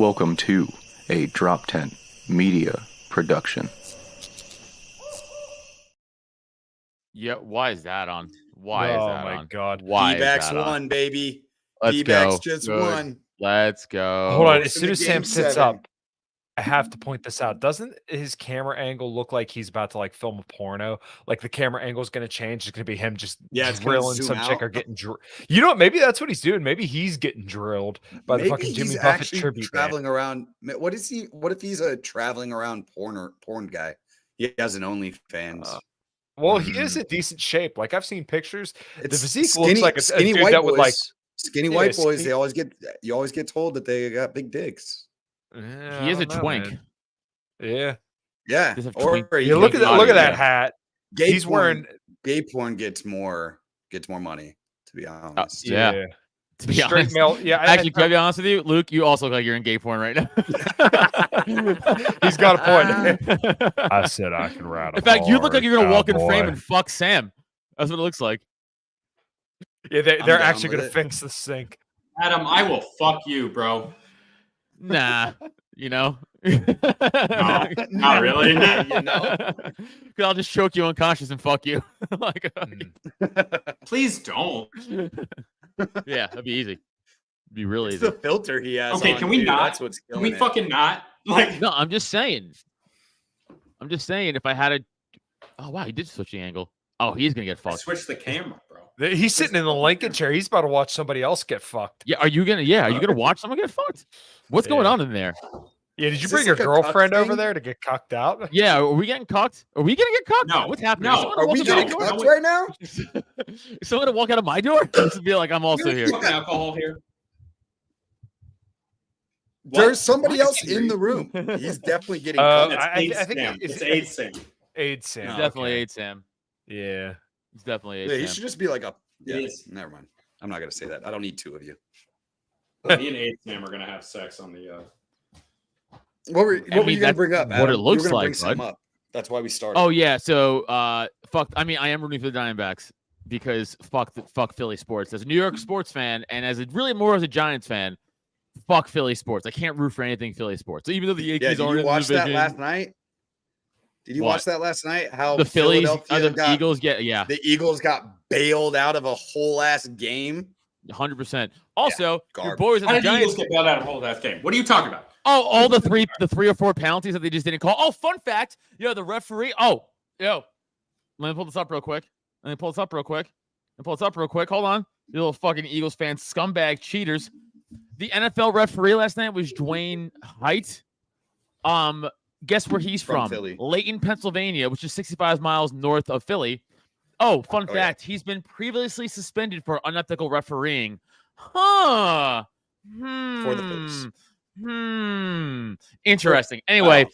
Welcome to a Drop 10 Media Production. Yeah, why is that on? Why is that on? Oh my god. Why is D-backs that won, on? baby. Let's D-backs go. just Good. won. Let's go. Hold on. It's As in soon the as game Sam sits 7. up, I have to point this out. Doesn't his camera angle look like he's about to like film a porno? Like the camera angle is going to change. It's going to be him just Yeah, it's gonna drilling zoom some chick out. or getting drilled. You know what? Maybe that's what he's doing. Maybe he's getting drilled by the fucking Jimmy he's Buffett actually tribute band. traveling around. What is he? What if he's a traveling around porn guy? He has an OnlyFans. Well, he is in decent shape. Like I've seen pictures. It's the physique skinny, looks like a skinny dude white that boys. would like Skinny Yeah, white boys. skinny- You always get told that they got big dicks. Yeah, He I is a don't know, twink. man. Yeah. Yeah, Does have or twink- you Yeah, look at can- that. Look at Yeah. that hat. Gay He's porn, wearing. gay porn gets more money. To be honest, Yeah. To be Straight honest. male. Yeah. Actually, can I be honest with you, Luke? You also look like you're in gay porn right now. He's got a point. I said I can ride. In fact, you look like you're gonna walk in frame and fuck Sam. That's what it looks like. Yeah, they're down actually with gonna it. fix the sink. Adam, I will fuck you, bro. Nah, you know. No, not really. You know. 'Cause I'll just choke you unconscious and fuck you. Like, Please don't. yeah, that'd be easy. It'd be really It's easy. the filter he has. Okay, on, can we dude. not? That's what's Can we killing it. fucking not? Like, No, I'm just saying. If I had a. Oh wow, he did switch the angle. Oh, he's gonna get fucked. switch the camera, bro. He's sitting in the Lincoln chair. He's about to watch somebody else get fucked. Yeah, are you gonna watch someone get fucked? What's going Yeah. on in there? Yeah, did you Is bring this your like a cuck girlfriend over thing? there to get cucked out? Yeah, are we getting cucked? Are we gonna get cucked? No. What's happening? No. Is someone Are gonna we walk out getting my no, door? cucked right now? Is someone gonna walk out of my door? Just to be like, I'm also There's here. fucking alcohol here. What? There's somebody What? else in the room. He's definitely getting Uh, cucked. It's I AIDS think Sam. it's- It's AIDS Sam. AIDS Sam. He's No, definitely okay. ate Sam. Yeah. He's definitely Yeah, ate he Sam. should just be like a. Yeah, It is. never mind. I'm not gonna say that. I don't need two of you. Me and AIDS Sam are gonna have sex on the. What were I you mean, gonna that's bring up? what Adam? it looks you were gonna like, bring some bud. up. That's why we started. Oh yeah, so fuck. I mean, I am rooting for the Diamondbacks because fuck Philly sports. As a New York sports fan, and as a Giants fan, fuck Philly sports. I can't root for anything Philly sports. So even though the yeah. Yankees Did aren't you in watch the that division, last night? Did you What? watch that last night? How the Phillies, Philadelphia the Eagles get the Eagles got bailed out of a whole ass game. 100%. Also, your garbage. boys How are the did the Eagles Giants. get bailed out of whole that game? What are you talking about? Oh, all the three or four penalties that they just didn't call. Oh, fun fact, the referee. Oh, let me pull this up real quick. Hold on, you little fucking Eagles fans, scumbag cheaters. The NFL referee last night was Dwayne Height. Guess where he's From from? Philly. Layton, Pennsylvania, which is 65 miles north of Philly. Oh, fun Oh, yeah. fact, he's been previously suspended for unethical refereeing. Huh. For the Phillies. Interesting. Anyway, Wow.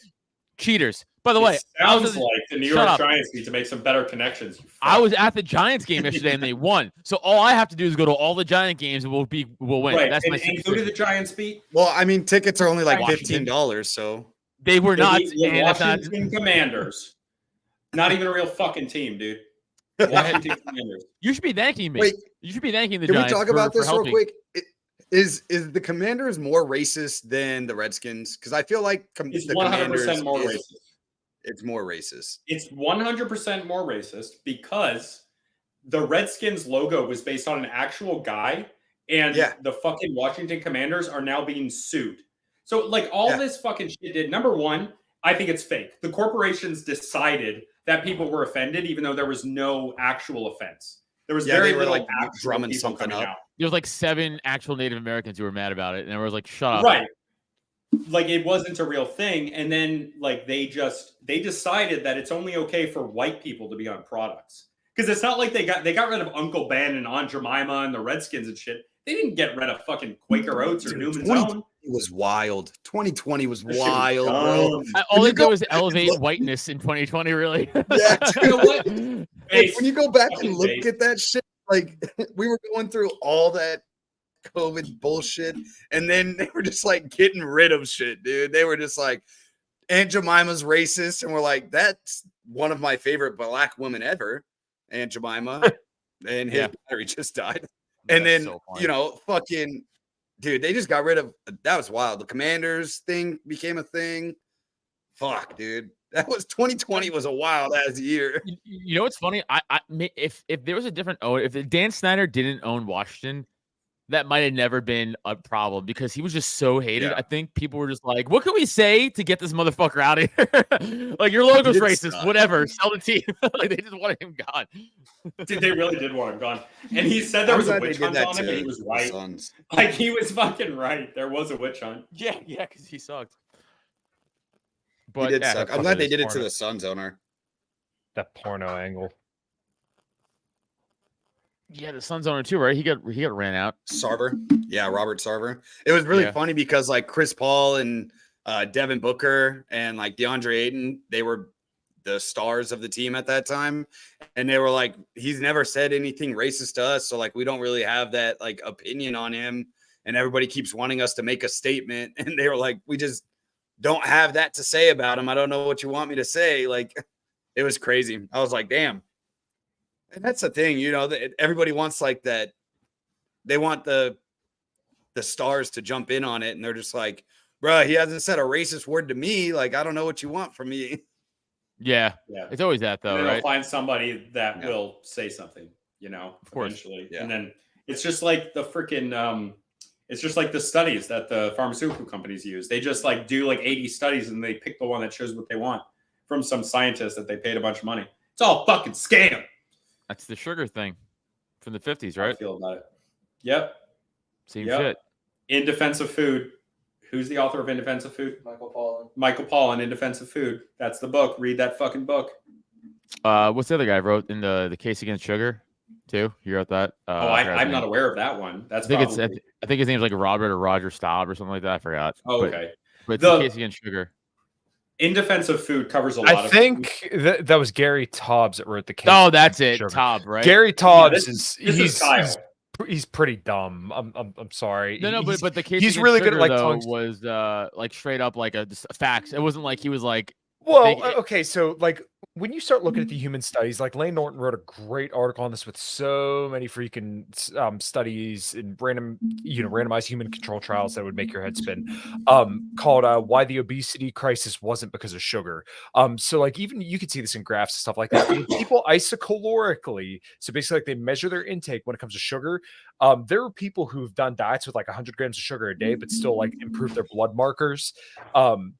cheaters. By the way, It I was, sounds at, like the New Shut York up. Giants need to make some better connections. you I fuck. was at the Giants game yesterday and they won. So all I have to do is go to all the Giant games and we'll win. right. That's and, my and who did the Giants beat? Well, I mean, tickets are only like Washington. $15, so They were They not. beat the And that's not Washington Commanders. Not even a real fucking team, dude. Washington Commanders. you should be thanking me. wait. You should be thanking the Can we Giants. talk for- about for this real helping. quick? Is the Commanders more racist than the Redskins? Because I feel like It's the 100% more Commanders racist. It's more racist. It's 100% more racist because the Redskins logo was based on an actual guy, and Yeah. the fucking Washington Commanders are now being sued. So, like, all Yeah. this fucking shit did. Number one, I think it's fake. The corporations decided that people were offended, even though there was no actual offense. There was Yeah, very they were, little like, actual drumming people something coming up. out. There was like 7 actual Native Americans who were mad about it, and everyone was like, "Shut up!" Right. Like, it wasn't a real thing. And then, like, they decided that it's only okay for white people to be on products. Because it's not like they got rid of Uncle Ben and Aunt Jemima and the Redskins and shit. They didn't get rid of fucking Quaker Oats or Dude, Newman's 20 Own. It was wild. 2020 was That shit was wild, bro. dumb. All When they you did go was back and elevate look- whiteness in 2020. Really? Yeah, You know what? Like, Base. when you go back Fucking and look base. at that shit, like we were going through all that COVID bullshit, and then they were just like getting rid of shit, dude. They were just like, Aunt Jemima's racist, and we're like, that's one of my favorite black women ever, Aunt Jemima, and his Yeah. battery just died. And That's then so funny. fucking dude, they just got rid of that. Was wild. The Commanders thing became a thing. Fuck, dude. That was 2020 was a wild ass year. You know what's funny? If there was a different owner, if Dan Snyder didn't own Washington, that might have never been a problem because he was just so hated. Yeah. I think people were just like, what can we say to get this motherfucker out of here? Like, your logo's racist, suck. whatever. Sell the team. Like, they just wanted him gone. Dude, they really did want him gone. And he said there was a witch hunt on him, and he was right. Like, he was fucking right. There was a witch hunt. Yeah, because he sucked. But he did suck. I'm glad they did it to porno. the Suns owner. That porno angle. Yeah, the Suns owner too, right? He got ran out. Sarver. Yeah, Robert Sarver. It was really funny because like Chris Paul and Devin Booker and like DeAndre Ayton, they were the stars of the team at that time. And they were like, he's never said anything racist to us. So like, we don't really have that like opinion on him. And everybody keeps wanting us to make a statement. And they were like, we just don't have that to say about him. I don't know what you want me to say. Like, it was crazy. I was like, damn. And that's the thing, you know, that everybody wants like that. They want the stars to jump in on it. And they're just like, bro, he hasn't said a racist word to me. Like, I don't know what you want from me. Yeah. It's always that though, And right? they'll find somebody that will say something, you know, Of course. eventually. Yeah. And then it's just like the freaking it's just like the studies that the pharmaceutical companies use. They just like do like 80 studies and they pick the one that shows what they want from some scientist that they paid a bunch of money. It's all fucking scam. That's the sugar thing from the 50s, How I right? feel about it. Yep. Same Yep. shit. In Defense of Food. Who's the author of In Defense of Food? Michael Pollan. Michael Pollan, In Defense of Food. That's the book. Read that fucking book. What's the other guy wrote in the case against sugar too? You wrote that? I'm not aware of that one. That's I think his name's like Robert or Roger Staub or something like that. I forgot. Oh, But- okay. But it's The- the case against sugar. In Defense of Food covers a lot I of think that was Gary Tobbs that wrote the case. Oh, that's it. Sugar. Tob, right? Gary Tobbs this is Kyle. he's pretty dumb. I'm sorry. No, He's- but the case he's against really good sugar, at like though, tongue. was like straight up like just facts. It wasn't like he was like Well, they- okay, so like when you start looking at the human studies, like Lane Norton wrote a great article on this with so many freaking studies and randomized human control trials that would make your head spin, called "Why the Obesity Crisis Wasn't Because of Sugar." So like even you can see this in graphs and stuff like that. When people isocalorically, so basically like they measure their intake when it comes to sugar. There are people who've done diets with like 100 grams of sugar a day, but still like improve their blood markers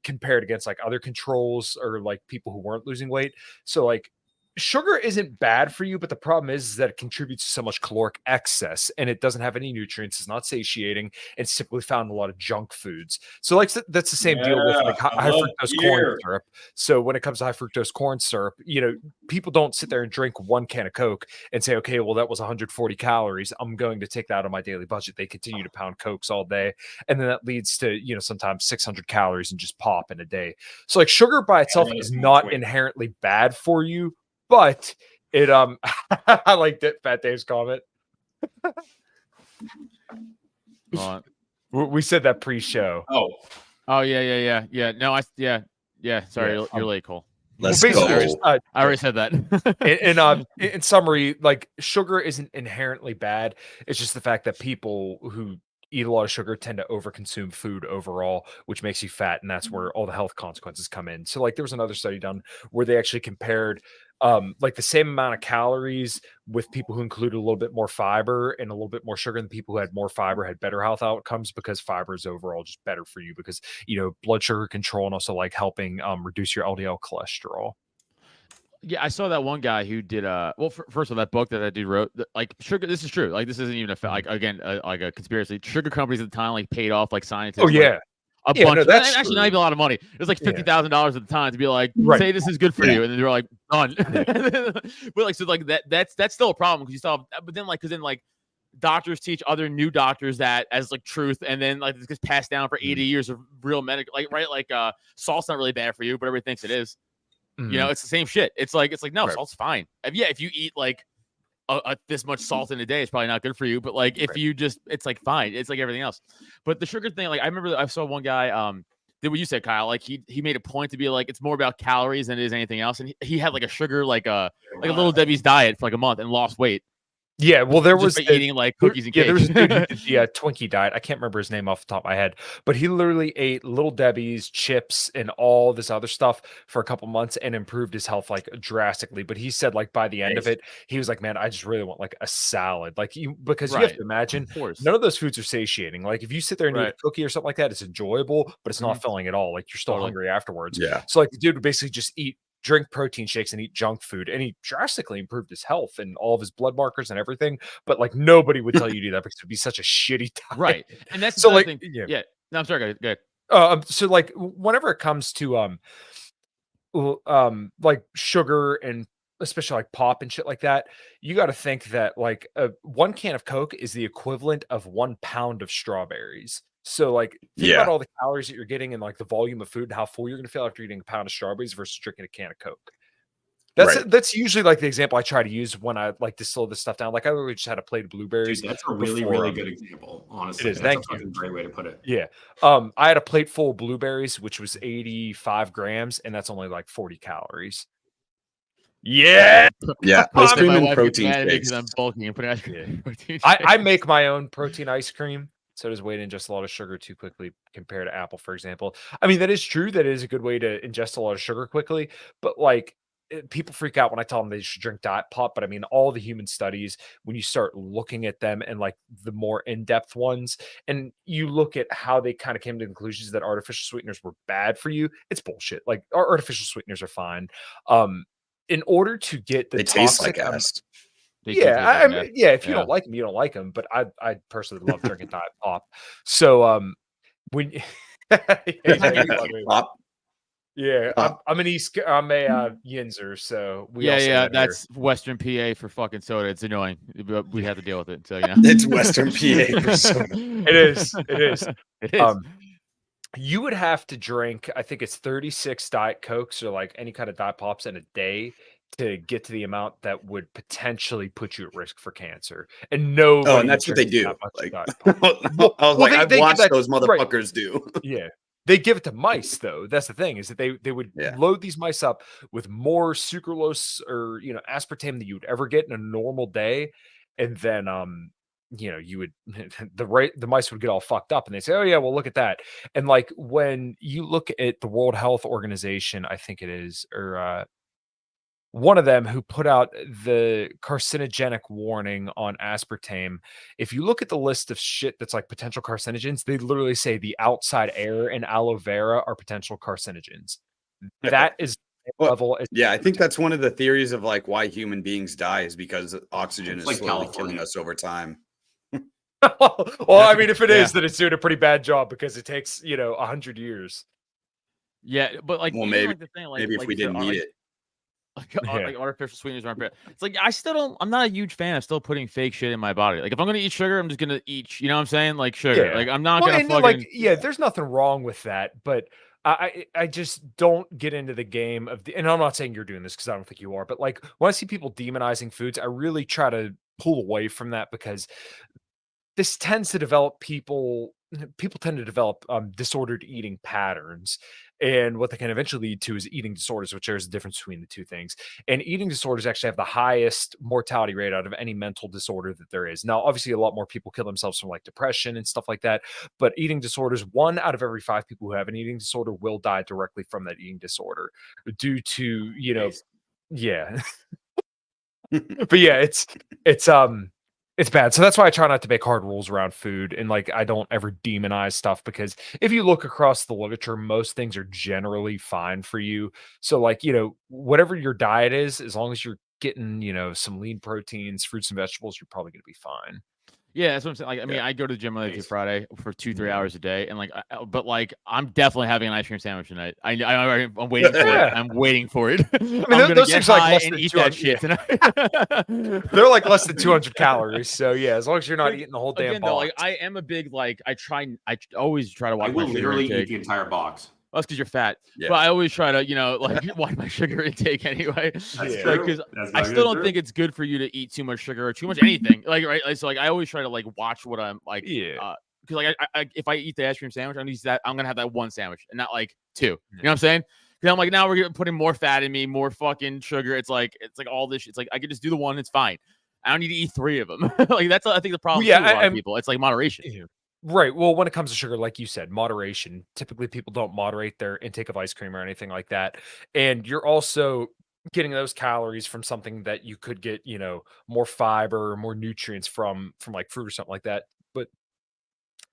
compared against like other controls or like people who weren't losing weight. So like sugar isn't bad for you, but the problem is that it contributes to so much caloric excess and it doesn't have any nutrients. It's not satiating. It's typically found in a lot of junk foods. So like that's the same deal with like high fructose corn syrup. So when it comes to high fructose corn syrup, you know, people don't sit there and drink one can of Coke and say, okay, well, that was 140 calories. I'm going to take that out of my daily budget. They continue to pound Cokes all day. And then that leads to, you know, sometimes 600 calories and just pop in a day. So like sugar by itself is not inherently bad for you, but it I liked it, Fat Dave's comment. We said that pre-show. Oh yeah. No, Sorry, you're late, Cole. Let's basically, go. I already said that. In summary, like sugar isn't inherently bad. It's just the fact that people who eat a lot of sugar tend to overconsume food overall, which makes you fat, and that's where all the health consequences come in. So like there was another study done where they actually compared like the same amount of calories with people who included a little bit more fiber and a little bit more sugar, and the people who had more fiber had better health outcomes because fiber is overall just better for you because, you know, blood sugar control and also like helping reduce your LDL cholesterol. Yeah, I saw that one guy who did first of all, that book that dude wrote, like sugar. This is true. Like this isn't even like again like a conspiracy. Sugar companies at the time like paid off like scientists. Oh yeah. Like, bunch. That's actually not even a lot of money. It was like $50,000 at the time to be like, say this is good for you, and then they're like, done. But like, so like that's still a problem because you still have, but then like, because then like doctors teach other new doctors that as like truth, and then like this gets passed down for 80 years of real medical, like right, like salt's not really bad for you, but everybody thinks it is. You know, it's the same shit. It's like no, salt's fine. If you eat like this much salt in a day, it's probably not good for you. But like if you just, it's like fine. It's like everything else. But the sugar thing, like I remember I saw one guy did what you said, Kyle. Like he made a point to be like it's more about calories than it is anything else. And he had like a sugar like a little Debbie's diet for like a month and lost weight. Yeah, well, there was just by eating like cookies and there was cake. a dude who did the Twinkie diet. I can't remember his name off the top of my head, but he literally ate Little Debbie's, chips, and all this other stuff for a couple months and improved his health like drastically. But he said like by the end of it, he was like, "Man, I just really want like a salad." Like because you have Right. to imagine Of course. none of those foods are satiating. Like if you sit there and eat a Right. cookie or something like that, it's enjoyable, but it's not Mhm. filling at all. Like you're still Totally. hungry afterwards. Yeah. So like the dude would basically just drink protein shakes and eat junk food, and he drastically improved his health and all of his blood markers and everything. But like nobody would tell you to do that because it'd be such a shitty diet. Right. And that's So another like thing. yeah. Yeah. No, I'm sorry. Go ahead. So like whenever it comes to like sugar and especially like pop and shit like that, you got to think that like one can of Coke is the equivalent of 1 pound of strawberries. So like think about all the calories that you're getting and like the volume of food and how full you're gonna feel after eating a pound of strawberries versus drinking a can of Coke. That's usually like the example I try to use when I like distill this stuff down. Like I literally just had a plate of blueberries. Dude, that's a really good example. Honestly, it is. That's Thank a fucking great way to put it. Yeah. I had a plate full of blueberries, which was 85 grams, and that's only like 40 calories. Yeah. Yeah. Ice cream and protein shakes. shakes. I'm bulky and putting ice cream. Protein I make my own protein ice cream. So does Wade ingest a lot of sugar too quickly compared to Apple, for example. I mean, that is true. That is a good way to ingest a lot of sugar quickly. But like people freak out when I tell them they should drink diet pop. But I mean, all the human studies, when you start looking at them and like the more in-depth ones, and you look at how they kind of came to conclusions that artificial sweeteners were bad for you, it's bullshit. Like artificial sweeteners are fine. In order to get the they taste like toxic ass. If you don't like them, you don't like them. But I personally love drinking diet pop. So when Pop. yeah, I'm a Yinzer, so we also yeah, got that's Western PA for fucking soda. It's annoying, but we have to deal with it. So yeah, It's Western PA for soda. It is. It is. You would have to drink, I think it's 36 Diet Cokes or like any kind of diet pops in a day to get to the amount that would potentially put you at risk for cancer. And and that's what they do. Like, I was like, I've watched those motherfuckers do. Yeah. They give it to mice, though. That's the thing, is that they would load these mice up with more sucralose or aspartame than you would ever get in a normal day, and then you would the mice would get all fucked up, and they say, "Oh yeah, well look at that." And like when you look at the World Health Organization, I think it is, or one of them who put out the carcinogenic warning on aspartame. If you look at the list of shit that's like potential carcinogens, they literally say the outside air and aloe vera are potential carcinogens. That is level. Yeah, I think that's one of the theories of like why human beings die is because oxygen is like slowly killing us over time. Well, I mean, if it is, then it's doing a pretty bad job because it takes 100 years. Yeah, but like, well, maybe like the thing, maybe if we didn't need it. Like artificial sweeteners aren't bad. It's like I'm not a huge fan of still putting fake shit in my body. Like if I'm gonna eat sugar, I'm just gonna eat, you know what I'm saying? Like sugar. Like I'm not gonna fucking there's nothing wrong with that, but I just don't get into the game of and I'm not saying you're doing this because I don't think you are, but like when I see people demonizing foods, I really try to pull away from that because this tends to develop people tend to develop disordered eating patterns, and what they can eventually lead to is eating disorders, which there's a difference between the two things. And eating disorders actually have the highest mortality rate out of any mental disorder that there is. Now obviously a lot more people kill themselves from like depression and stuff like that, but eating disorders, 1 out of every 5 people who have an eating disorder will die directly from that eating disorder due to yeah but yeah, it's bad. So that's why I try not to make hard rules around food. And like, I don't ever demonize stuff because if you look across the literature, most things are generally fine for you. So like, whatever your diet is, as long as you're getting, some lean proteins, fruits and vegetables, you're probably going to be fine. Yeah, that's what I'm saying. Like, I mean, I go to the gym Monday through Friday for 2-3 hours a day, and like, but like, I'm definitely having an ice cream sandwich tonight. I'm waiting for it. I'm waiting for it. I mean, I'm gonna get high like and eat that shit tonight. They're like less than 200 calories. So yeah, as long as you're not eating the whole damn box. Though, like, I am a big I always try to watch. I will literally eat the entire box. That's because you're fat. Yeah. But I always try to, watch my sugar intake anyway. Because I still don't think it's good for you to eat too much sugar or too much anything. So I always try to watch what I'm like. Yeah. Because if I eat the ice cream sandwich, I'm gonna have that one sandwich and not like 2. You know what I'm saying? Because I'm like, now we're putting more fat in me, more fucking sugar. It's like all this. It's like I could just do the one. It's fine. I don't need to eat 3 of them. Like that's I think the problem. Well, with a lot of people. It's like moderation. Right. Well, when it comes to sugar, like you said, moderation. Typically, people don't moderate their intake of ice cream or anything like that, and you're also getting those calories from something that you could get, more fiber or more nutrients from like fruit or something like that. But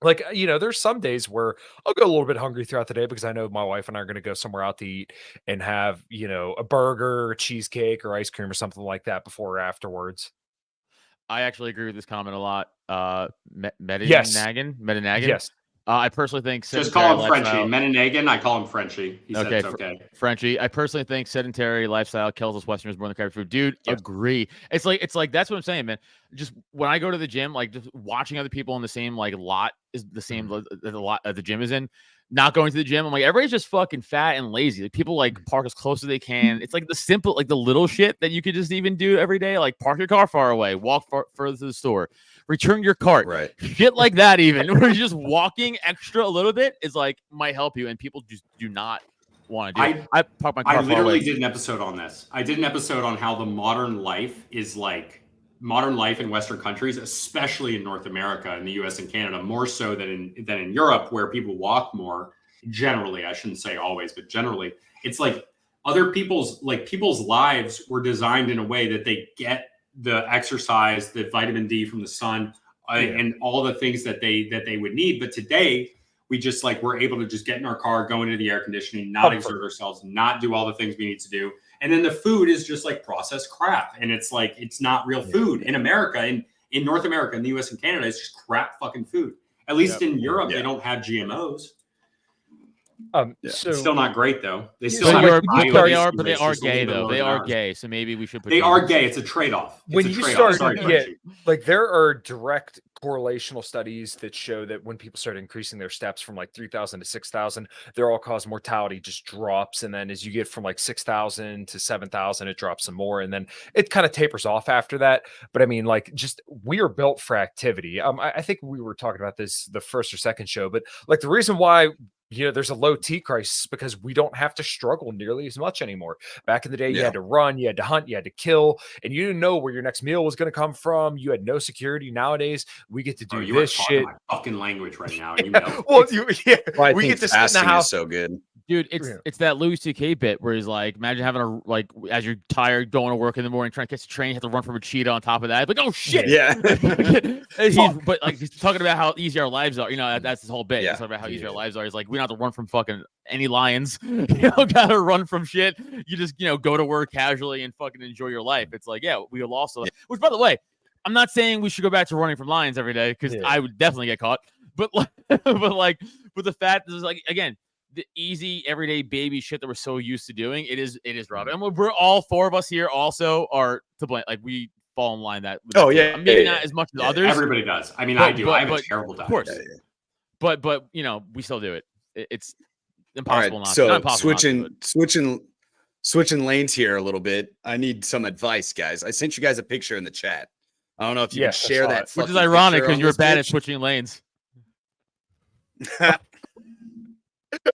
like, there's some days where I'll go a little bit hungry throughout the day because I know my wife and I are going to go somewhere out to eat and have, a burger or cheesecake or ice cream or something like that before or afterwards. I actually agree with this comment a lot. Yes. Metanagan. Yes. I personally think just call him Frenchie. Menenagan, I call him Frenchie. He said it's okay. Frenchie. I personally think sedentary lifestyle kills us Westerners more than calorie food. Dude, agree. It's like that's what I'm saying, man. Just when I go to the gym, like just watching other people in the same like lot is the same the lot the gym is in. Not going to the gym, I'm like everybody's just fucking fat and lazy. Like people like park as close as they can. It's like the simple, like the little shit that you could just even do every day. Like park your car far away, walk further to the store, return your cart, Right? Shit like that. Even where you're just walking extra a little bit is like might help you, and people just do not want to do it. I park my car. I literally did an episode on this. I did an episode on how the modern life is like. Modern life in Western countries, especially in North America, in the US and Canada, more so than in Europe, where people walk more. Generally, I shouldn't say always, but generally, it's like people's lives were designed in a way that they get the exercise, the vitamin D from the sun, and all the things that they would need. But today, we just we're able to just get in our car, go into the air conditioning, not exert ourselves, not do all the things we need to do. And then the food is just like processed crap. And it's like, it's not real food in America, in North America, in the US and Canada, it's just crap fucking food. At least in Europe, they don't have GMOs. So it's still not great though. They still but they are gay though. They are gay. So maybe we should put they are gay. It's a trade-off. When you start, there are direct correlational studies that show that when people start increasing their steps from like 3,000 to 6,000, their all-cause mortality just drops. And then as you get from like 6,000 to 7,000, it drops some more. And then it kind of tapers off after that. But I mean, like, just we are built for activity. I think we were talking about this the first or second show, but like the reason why there's a low T crisis because we don't have to struggle nearly as much anymore. Back in the day, you had to run, you had to hunt, you had to kill, and you didn't know where your next meal was going to come from. You had no security. Nowadays, we get to do this shit. My fucking language right now. Well, we get to sit in the house. So good. Dude, it's that Louis C.K. bit where he's like, imagine having as you're tired, going to work in the morning, trying to catch a train, you have to run from a cheetah on top of that. Like, oh shit. Yeah. But like he's talking about how easy our lives are. That's his whole bit. He's talking about how easy our lives are. He's like, we don't have to run from fucking any lions. You don't gotta run from shit. You just go to work casually and fucking enjoy your life. It's like, we lost that. Which, by the way, I'm not saying we should go back to running from lions every day because I would definitely get caught. But the fact is, like, again, the easy everyday baby shit that we're so used to doing, it is rough. And we're all 4 of us here also are to blame. Like we fall in line that. Maybe not as much as others. Everybody does. I mean, I do. I have a terrible diet. Of course. But we still do it. It's impossible. All right, so not impossible switching lanes here a little bit. I need some advice, guys. I sent you guys a picture in the chat. I don't know if you can share that. Which is ironic because you're bad at switching lanes.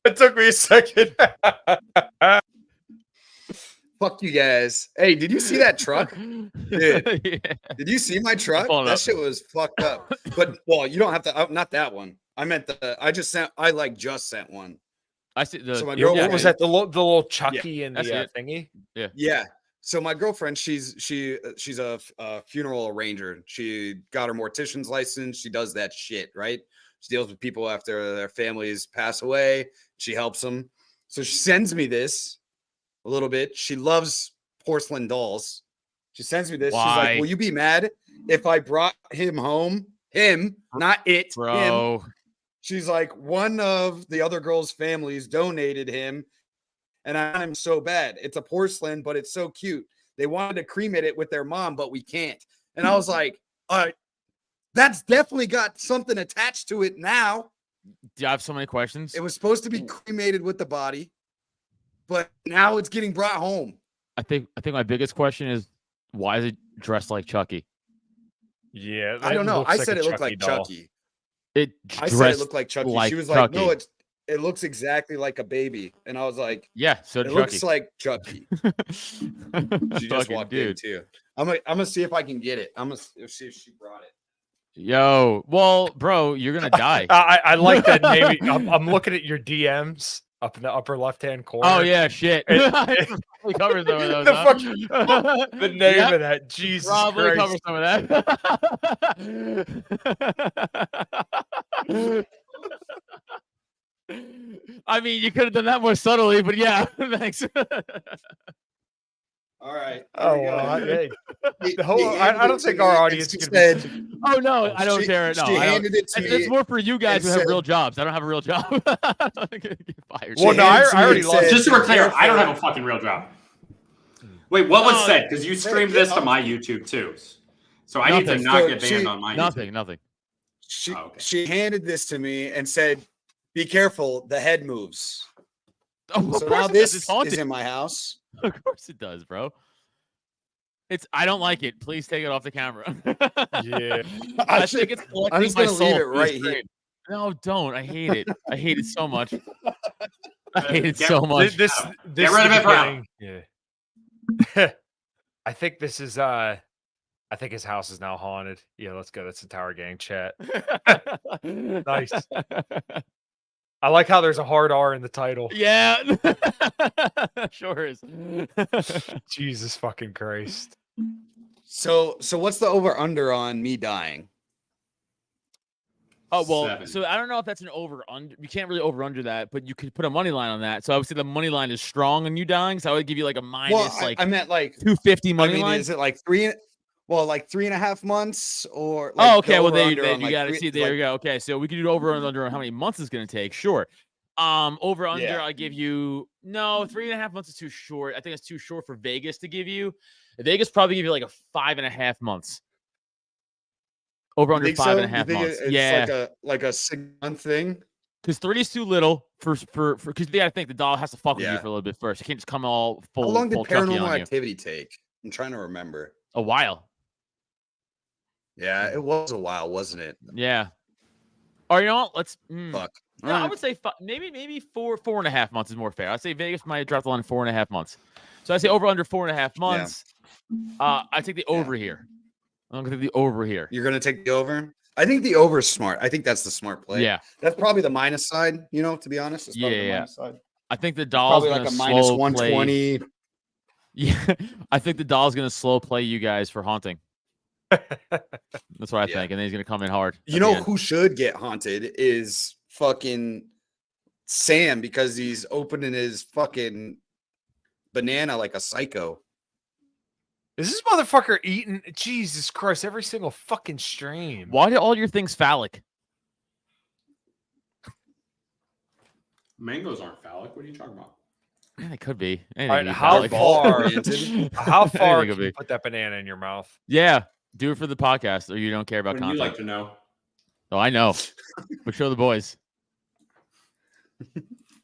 It took me a second. Fuck you guys. Hey, did you see that truck? Dude, did you see my truck? That shit was fucked up. But you don't have to. Not that one. I meant I just sent one. I see. So my girlfriend, was that the little Chucky and the thingy? Yeah. Yeah. So my girlfriend, she's a funeral arranger. She got her mortician's license. She does that shit, right? She deals with people after their families pass away. She helps them. So she sends me this a little bit. She loves porcelain dolls. She sends me this. Why? She's like, will you be mad if I brought him home? Him, not it. Bro. Him. She's like, one of the other girls' families donated him, and I want him so bad. It's a porcelain, but it's so cute. They wanted to cremate it with their mom, but we can't. And I was like, all right. That's definitely got something attached to it now. Do I have so many questions? It was supposed to be cremated with the body, but now it's getting brought home. I think my biggest question is, why is it dressed like Chucky? Yeah, I don't know. I said it looked like Chucky. I said it looked like Chucky. She was like, no, it looks exactly like a baby, and I was like, Yeah, so it did looks Chucky. like Chucky. She just Fucking walked in dude. too. I'm gonna see if I can get it. I'm gonna see if she brought it. Yo, well, bro, you're gonna die. I like that name. I'm looking at your DMs up in the upper left-hand corner. Oh yeah, shit. It- Probably covers some of those. The huh? The name Yep, of that, Jesus probably Christ. covers some of that. I mean, you could have done that more subtly, but yeah, thanks. All right. Oh, here we go. well, hey, He- the whole- he I handed don't it to think me our and audience she is said, gonna Oh no, I don't she- care. No, she I don't. handed it to It's me more for you guys and who have said- real jobs. I don't have a real job. Get fired. Well, no, I handed it to me already and lost. said, Just so we're clear, I don't "Careful." have a fucking real job. Wait, what was Oh, said? Because you streamed this to my YouTube too. So I need to Nothing. not So get she- banned on my YouTube. Nothing. She Oh, okay. she handed this to me and said, "Be careful, the head moves." Oh, of So course now it does. this It's haunted. is in my house. Of course it does, bro. I don't like it. Please take it off the camera. Yeah. I think it's collecting I'm just my gonna soul leave it for this right here. trade. No, don't. I hate it. I hate it so much. I hate it Get- so much. This Get is rid of the it forever. beginning. Yeah. I think this is I think his house is now haunted. Yeah, let's go. That's the Tower Gang chat. Nice. I like how there's a hard R in the title. Yeah. Sure is. Jesus fucking Christ. So what's the over under on me dying? Oh well, 7. so I don't know if that's an over under. You can't really over under that, but you could put a money line on that. So I would say the money line is strong on you dying. So I would give you like a minus Well, like I meant like 250 I money mean, line. is it like 3.5 months or like Oh, okay. Well, there over-under you, on, you like, got to three- see. There like- you go. Okay, so we could do over and under on how many months it's going to take. Sure. Over under, Yeah. I give you no 3.5 months is too short. I think it's too short for Vegas to give you. Vegas probably give you like a 5.5 months. Over You under think so? 5.5 You think months. It's Yeah, like a 6-month thing. because 3 is too little for because they got to think the doll has to fuck with you Yeah. for a little bit first. It can't just come all full. How long did full Chucky Paranormal on you. Activity take? I'm trying to remember. A while. Yeah, it was a while, wasn't it? Yeah. Or you know what? Let's. Fuck. No, I would say maybe 4.5 months is more fair. I'd say Vegas might drop the line 4.5 months. So I say over under 4.5 months. I take the over here. I'm gonna take the over here. You're gonna take the over? I think the over is smart. I think that's the smart play. Yeah, That's probably the minus side, to be honest. It's probably the Yeah. minus side. I think the doll's Probably gonna like a minus slow 120. Play. Yeah, I think the doll's gonna slow play you guys for haunting. That's what I Yeah. think, and then he's gonna come in hard. You at know the end. who should get haunted is fucking Sam, because he's opening his fucking banana like a psycho. Is this motherfucker eating? Jesus Christ, every single fucking stream. Why do all your things phallic? Mangoes aren't phallic. What are you talking about? Yeah, they could be. All right, Anything could be how phallic. far? oriented. How far Anything can could you be. put that banana in your mouth? Yeah, do it for the podcast, or you don't care about Wouldn't you content. like to know? Oh, I know. But show the boys.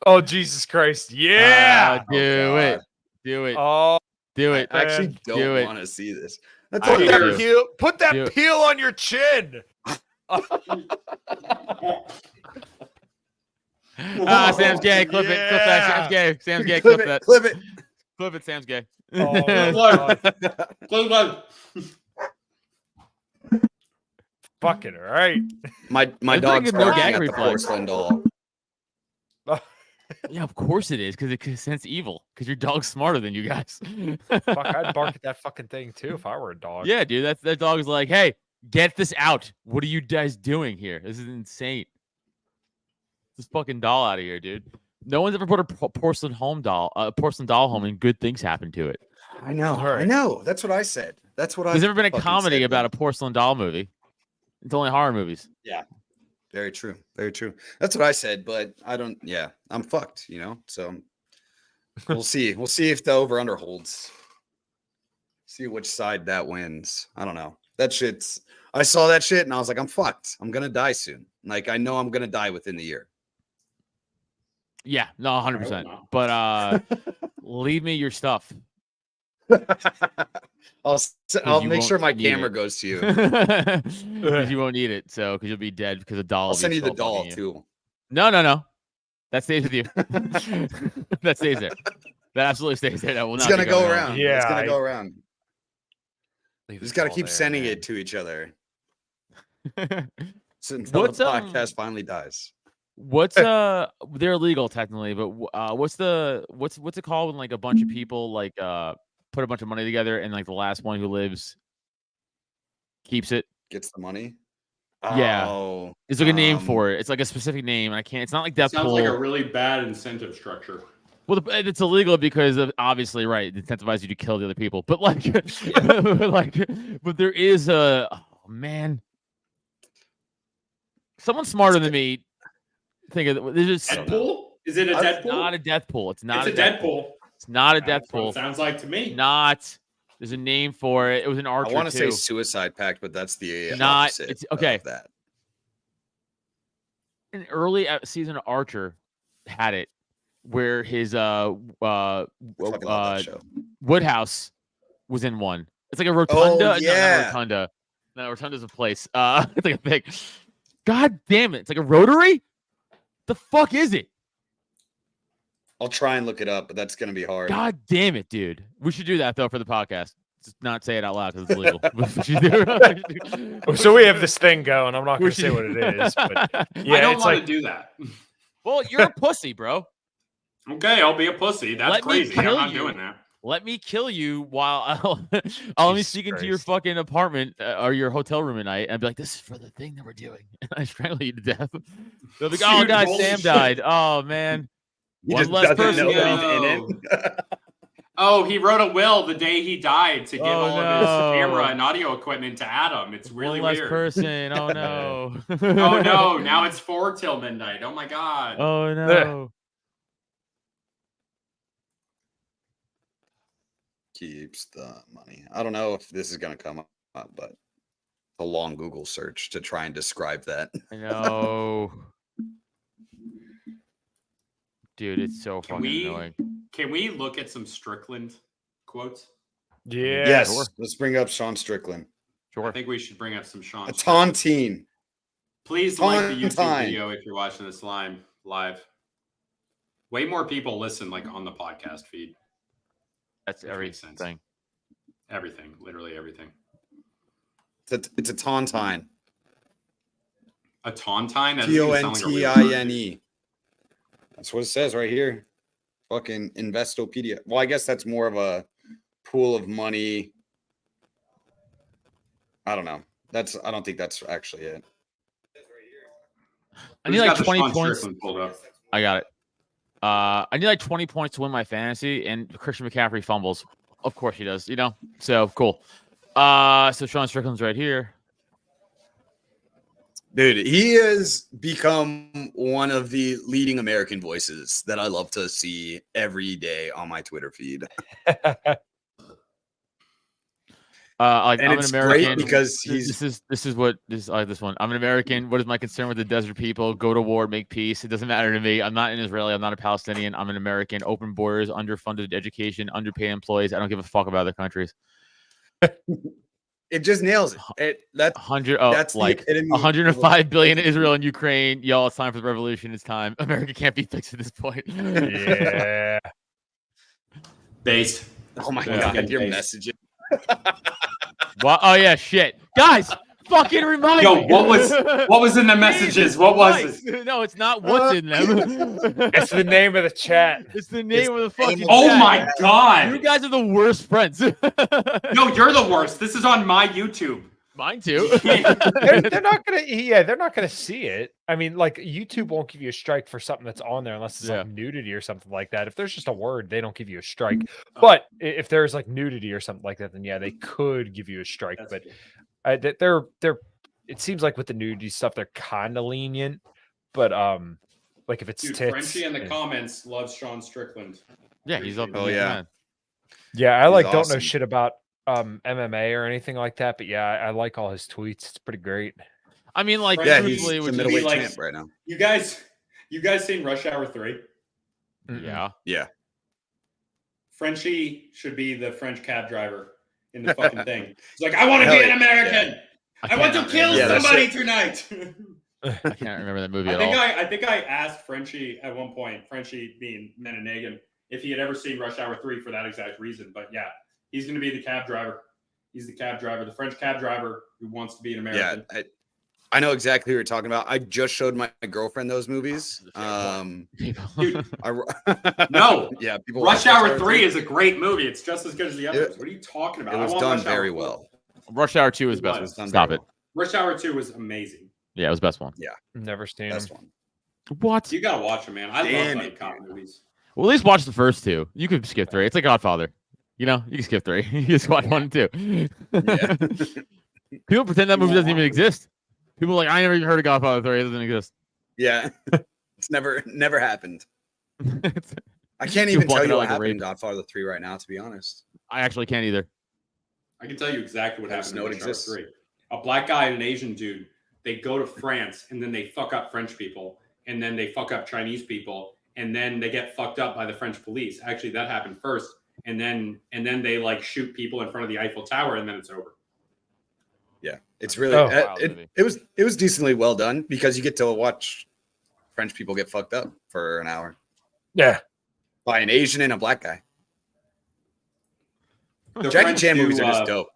Oh Jesus Christ! Yeah. Do it. God. Do it. Oh, Do it. I actually Man, do don't it. want to see this. That's I all do you put too. that peel. Put that Do it. peel on your chin. Sam's gay. Clip it. Clip that. Sam's gay. Sam's gay. Clip Clip it. that. Clip it. Clip it. Sam's gay. Oh, my Look. God. Close one. Fucking right. My It's pretty dog's good, no barking gag at the reflex. porcelain doll. Yeah, of course it is, because it can sense evil. Because your dog's smarter than you guys. Fuck, I'd bark at that fucking thing too if I were a dog. Yeah, dude. That dog's like, hey, get this out. What are you guys doing here? This is insane. This fucking doll out of here, dude. No one's ever put a porcelain doll home and good things happen to it. I know. I Alright. know. That's what I said. That's what I. There's never been a fucking comedy said, about man. a porcelain doll movie. It's only horror movies. Very true. Very true. That's what I said, but I don't. Yeah, I'm fucked. So we'll see. We'll see if the over under holds. See which side that wins. I don't know. That shit's. I saw that shit and I was like, I'm fucked. I'm gonna die soon. Like I know I'm gonna die within the year. Yeah, no, 100%. not. But leave me your stuff. I'll you make sure won't my need camera it. goes to you. 'Cause you won't need it. So, because you'll be dead because a doll. I'll will be send you the slow doll fucking you. too. No. That stays with you. That stays there. That absolutely stays there. That will It's not gonna be go going around. Yeah, it's gonna I- go around. Leave Just it got to all keep there, sending man. it to each other on. until What's, the podcast finally dies. What's they're illegal technically, but what's it called when like a bunch of people like put a bunch of money together and like the last one who lives keeps it? Gets the money. Yeah. Oh, It's like a name for it. It's like a specific name, and I can't. It's not like death Sounds pool. like a really bad incentive structure. Well, it's illegal because of obviously right. It incentivizes you to kill the other people, but like, but there is a man. Someone smarter than me. Think of this is Deadpool? Is it a It's Deadpool? not a death pool. It's not It's a Deadpool. It's not a That's death what pool. it sounds like to me. Not. There's a name for it. It was an archer. I want to say too. suicide pact, but that's the Not- opposite. it's- okay. Of that. An early season of Archer had it where his Fucking love that show. Woodhouse was in one. It's like a rotunda. Oh, No, yeah. not rotunda. No, rotunda's a place. It's like a thing. God damn it! It's like a rotary. The fuck is it? I'll try and look it up, but that's gonna be hard. God damn it, dude. We should do that though for the podcast. Just not say it out loud because it's illegal. We should do- So we have this thing going. I'm not we going to say should- what it is, but I yeah, don't it's want like to do that. Well, you're a pussy, bro. Okay, I'll be a pussy. That's Let me crazy. I'm kill not you. doing that. Let me kill you while I'll be Jesus sneak into your Christ. fucking apartment or your hotel room at night and be like, "This is for the thing that we're doing." And I strangle you to death. They'll be like, "Oh, Dude, guys, holy Sam shit. died. Oh man, He one just less doesn't person know now." that he's in it. Oh, he wrote a will the day he died to give Oh, all of his no. camera and audio equipment to Adam. It's really one less weird. person. Oh no. Oh no, now it's 4 till midnight. Oh my god. Oh no. Keeps the money. I don't know if this is gonna come up, but a long Google search to try and describe that. I know. Dude, it's so Can fucking we- annoying. Can we look at some Strickland quotes? yeah, Yes, sure. let's bring up Sean Strickland. I Sure. think we should bring up some Sean. A Strickland. tontine. Please like the YouTube Tauntaun. video if you're watching this live. Way more people listen like on the podcast feed. That's That makes sense. everything. Everything, literally everything. It's a tontine. A Tontine? That doesn't even sound like a real word. Tontine. That's what it says right here. Fucking Investopedia. Well, I guess that's more of a pool of money. I don't know. I don't think that's actually it. I need Who's like got the 20 Sean points. Strickland pulled up? I got it. I need like 20 points to win my fantasy, and Christian McCaffrey fumbles. Of course he does, you know? So cool. So Sean Strickland's right here. Dude, he has become one of the leading American voices that I love to see every day on my Twitter feed. Like And I'm it's an American great because this is what this I like this one. I'm an American. What is my concern with the desert people? Go to war, make peace. It doesn't matter to me. I'm not an Israeli. I'm not a Palestinian. I'm an American. Open borders, underfunded education, underpaid employees. I don't give a fuck about other countries. it just nails it. That's 100 that's the like epitome of 105 billion in Israel and Ukraine. Y'all, it's time for the revolution. It's time. America can't be fixed at this point. yeah. Based. Oh my Yeah. god, your Based. messages. What? Oh yeah, shit, guys, fucking remind Yo, me. what was in the messages? What was it? No, it's not what's in them. It's the name of the chat. It's the name of the fucking. Oh chat. my You god. guys are the worst friends. No, you're the worst. This is on my YouTube. Mine too. They're not gonna. Yeah, they're not gonna see it. I mean, like YouTube won't give you a strike for something that's on there unless it's like nudity or something like that. If there's just a word, they don't give you a strike. But if there's like nudity or something like that, then yeah, they could give you a strike. That's But good. they're. It seems like with the nudity stuff, they're kind of lenient. But like if it's Dude, tits, Frenchie in the and- comments loves Sean Strickland. Yeah, he's up. Oh, in yeah. man. yeah, I like don't know awesome. shit about MMA or anything like that. But yeah, I like all his tweets. It's pretty great. I mean, like, Yeah, Yeah, he's truthfully, the which is- middleweight like- champ right now. You guys seen Rush Hour 3? Mm-mm. yeah. Yeah. Frenchie should be the French cab driver in the fucking thing. He's like, I want to be Hell an yeah. American. I want to cannot kill remember. Yeah, that's somebody it. tonight. I can't remember that movie I at think all. I think I asked Frenchie at one point, Frenchie being Mennenagan, if he had ever seen Rush Hour 3 for that exact reason. But yeah, he's going to be the cab driver. He's the cab driver, the French cab driver who wants to be an American. Yeah, I know exactly who you're talking about. I just showed my girlfriend those movies. Dude, No, yeah, people. Rush Hour 3 is a great movie. It's just as good as the others. What are you talking about? It was done very well. Rush Hour 2 is best. Stop it. Rush Hour 2 was amazing. Yeah, it was best one. Yeah, Never seen best him. one. What? You gotta watch it, man. I Damn love it, cop dude. movies. Well, at least watch the first two. You could skip 3. It's like Godfather. You know, you can skip 3. You just watch 1 and 2. Yeah. People pretend that movie doesn't even exist. People are like, I never even heard of Godfather 3. It doesn't exist. Yeah, it's never happened. I can't You'll even block tell it you out what like a happened in rape. Godfather 3 right now, to be honest. I actually can't either. I can tell you exactly what I just happened know in it Rush Hour exists. 3. A black guy and an Asian dude, they go to France and then they fuck up French people and then they fuck up Chinese people and then they get fucked up by the French police. Actually, that happened first. And then they like shoot people in front of the Eiffel Tower and then it's over. Yeah, it's really wild it was decently well done because you get to watch French people get fucked up for an hour Yeah. by an Asian and a black guy. The Jackie French Chan do, movies are just dope.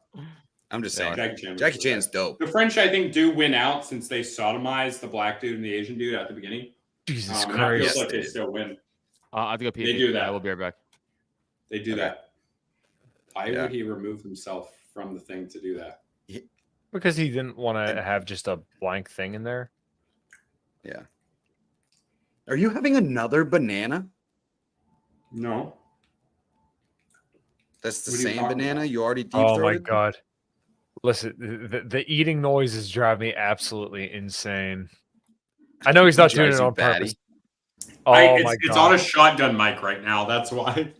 I'm just saying, Jackie Chan Chan's dope. The French, I think, do win out since they sodomized the black dude and the Asian dude at the beginning. Jesus And I feel Christ. like they still win. I have to go pee. They do that. I will be right back. They do Okay. that. Why Yeah. would he remove himself from the thing to do that? Because he didn't want to have just a blank thing in there. Yeah. Are you having another banana? No. That's the What are you same talking banana about? you already deep Oh my throated? god. Listen, the eating noises drive me absolutely insane. I know he's not doing Drives it you on purpose. batty. Oh it's, my it's god. on a shotgun mic right now. That's why.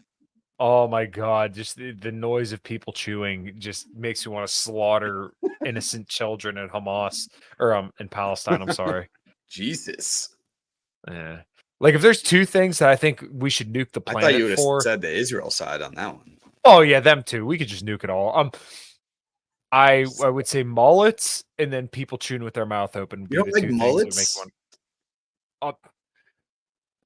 Oh my god. Just the noise of people chewing just makes me want to slaughter innocent children in Hamas or in Palestine. I'm sorry. Jesus. Yeah. Like if there's two things that I think we should nuke the I planet thought you would for. have said the Israel side on that one. Oh yeah, them too. We could just nuke it all. I would say mullets and then people chewing with their mouth open. would You be don't the like two things that would mullets? make one.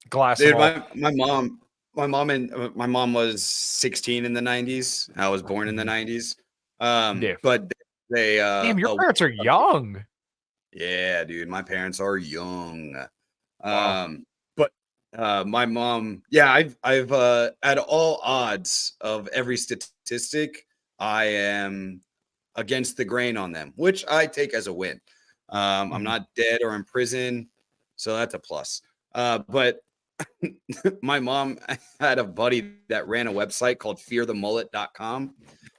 Glass. Dude, and all. my mom was 16 in the 90s. I was born in the 90s. Yeah. But they Damn, your parents are young. Yeah, dude, my parents are young. Wow. But my mom, yeah, I've at all odds of every statistic, I am against the grain on them, which I take as a win. I'm not dead or in prison, so that's a plus. But my mom had a buddy that ran a website called fearthemullet.com,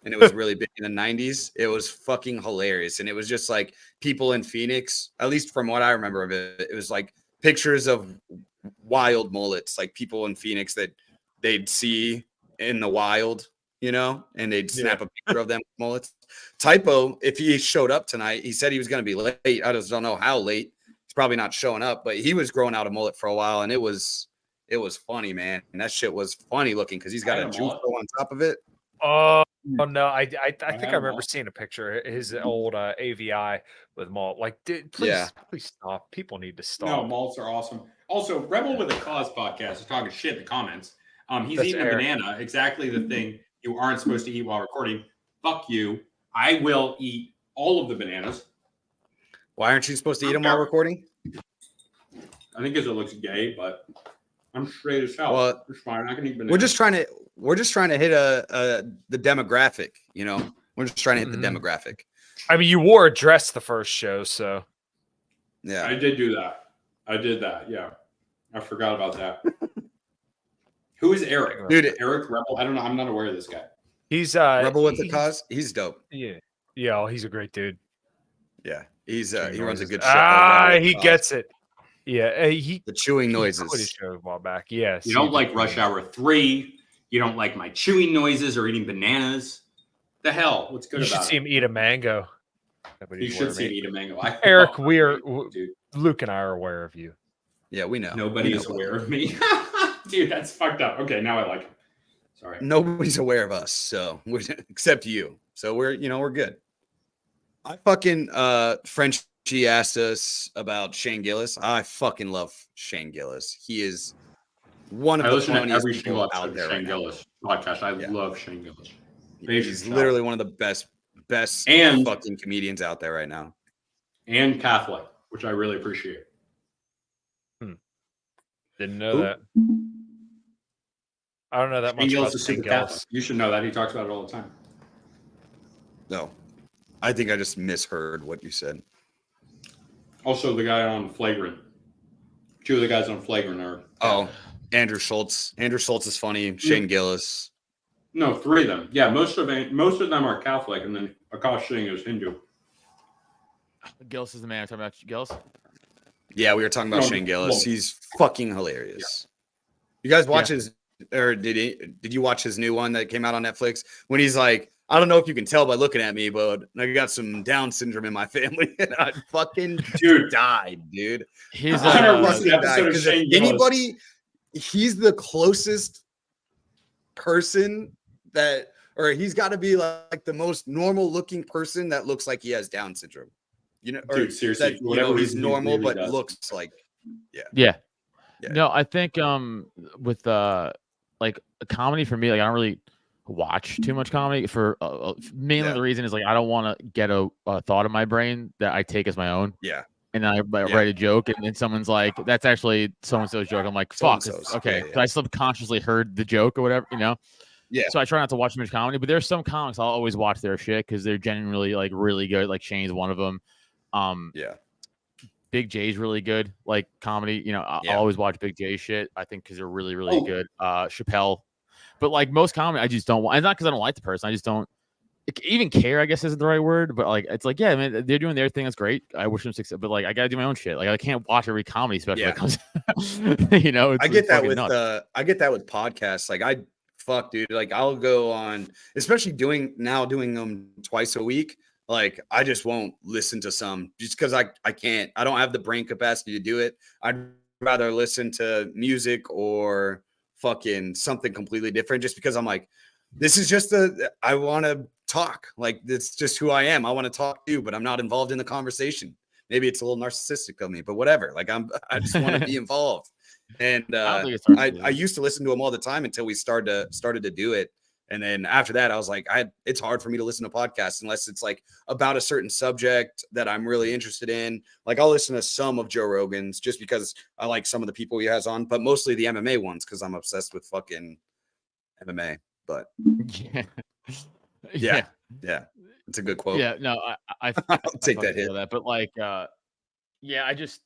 and it was really big in the 90s. It was fucking hilarious. And it was just like people in Phoenix, at least from what I remember of it, it was like pictures of wild mullets, like people in Phoenix that they'd see in the wild, you know, and they'd snap a picture of them with mullets. Typo, if he showed up tonight, he said he was going to be late. I just don't know how late. He's probably not showing up, but he was growing out a mullet for a while, and it was funny, man. And that shit was funny looking because he's got a juice on top of it. Oh no, I think I have remember mullet. seeing a picture. His old AVI with mullet. Like, dude, please stop. People need to stop. No, malts are awesome. Also, Rebel with a Cause podcast is talking shit in the comments. He's That's eating a Eric. banana, exactly the thing you aren't supposed to eat while recording. Fuck you. I will eat all of the bananas. Why aren't you supposed to eat them while recording? I think because it looks gay, but I'm straight as hell. Well, It's fine. I can eat bananas. We're just trying to hit the demographic, you know. We're just trying to hit the demographic. I mean, you wore a dress the first show, so Yeah. I did do that. I did that. Yeah. I forgot about that. Who is Eric? Dude, Eric Rebel? I don't know. I'm not aware of this guy. he's Rebel with the Cause, he's dope. Yeah, he's a great dude. Yeah. He's he runs a Noises. good show. He gets it. Yeah, he the chewing quit his noises. show a while back. Yes, You don't like Rush Hour 3. You don't like my chewing noises or eating bananas. The hell? What's good You should about see it? him eat a mango. You should see me eat a mango. Eric, we are dude. Luke and I are aware of you. Yeah, we know. Nobody We know is about aware of me. Dude, that's fucked up. Okay, now I like him. Sorry. Nobody's aware of us, so except you. So we're good. I fucking French Frenchie asked us about Shane Gillis. I fucking love Shane Gillis. He is one of I the listen to funniest every people single out episode of there Shane right now. Gillis podcast. I Yeah. love Shane Gillis. He's literally one of the best And- fucking comedians out there right now. And Catholic, which I really appreciate. Didn't know Who? that. I don't know that Shane much Gillis about is Shane super Gillis. Catholic. You should know that. He talks about it all the time. No, I think I just misheard what you said. Also, the guy on Flagrant. Two of the guys on Flagrant are. Oh, Andrew Schultz. Andrew Schultz is funny. Shane Gillis. No, three of them. Yeah, most of them are Catholic, and then Akash Singh is Hindu. Gillis is the man. I'm talking about Gillis. Yeah, we were talking about No, Shane Gillis. well- He's fucking hilarious. You guys watch his, or did you watch his new one that came out on Netflix? When he's like, I don't know if you can tell by looking at me, but I got some Down syndrome in my family, and I fucking died, dude. His I never I watched fucking an episode died, of 'cause Shane if Gillis. anybody, he's the closest person that, or he's got to be like the most normal looking person that looks like he has Down syndrome. You know, or Dude, seriously, that, whatever he's he normal really but does. looks like, Yeah. Yeah. No, I think with like a comedy for me, like I don't really watch too much comedy for mainly Yeah. the reason is like I don't want to get a thought in my brain that I take as my own. Yeah. And I write a joke, and then someone's like, "That's actually so and so's joke." I'm like, "Fuck, So-and-so's. okay." Yeah. So I subconsciously heard the joke or whatever, you know. Yeah. So I try not to watch too much comedy, but there's some comics I'll always watch their shit because they're genuinely like really good. Like Shane's one of them. Yeah. Big J's really good, like comedy. You know, Yeah. I'll always watch Big J shit. I think because they're really, really Oh. good. Chappelle, but like most comedy, I just don't want. It's not because I don't like the person. I just don't even care. I guess isn't the right word, but like it's like, yeah, man, they're doing their thing. That's great. I wish them success, but like I gotta do my own shit. Like I can't watch every comedy special Yeah. that comes. You know, I get that fucking with nuts. I get that with podcasts. Like fuck, dude. Like I'll go on, especially doing them twice a week. Like I just won't listen to some just because I can't. I don't have the brain capacity to do it. I'd rather listen to music or fucking something completely different just because I'm like, this is just I want to talk. Like it's just who I am. I want to talk to you, but I'm not involved in the conversation. Maybe it's a little narcissistic of me, but whatever. Like I just want to be involved. And I don't think it's I narcissism. used to listen to them all the time until we started to do it. And then after that, I was like, it's hard for me to listen to podcasts unless it's like about a certain subject that I'm really interested in. Like I'll listen to some of Joe Rogan's just because I like some of the people he has on, but mostly the MMA ones because I'm obsessed with fucking MMA. But Yeah. yeah, it's a good quote. Yeah, no, I I'll take fucking that hit. feel that, but like, yeah, I just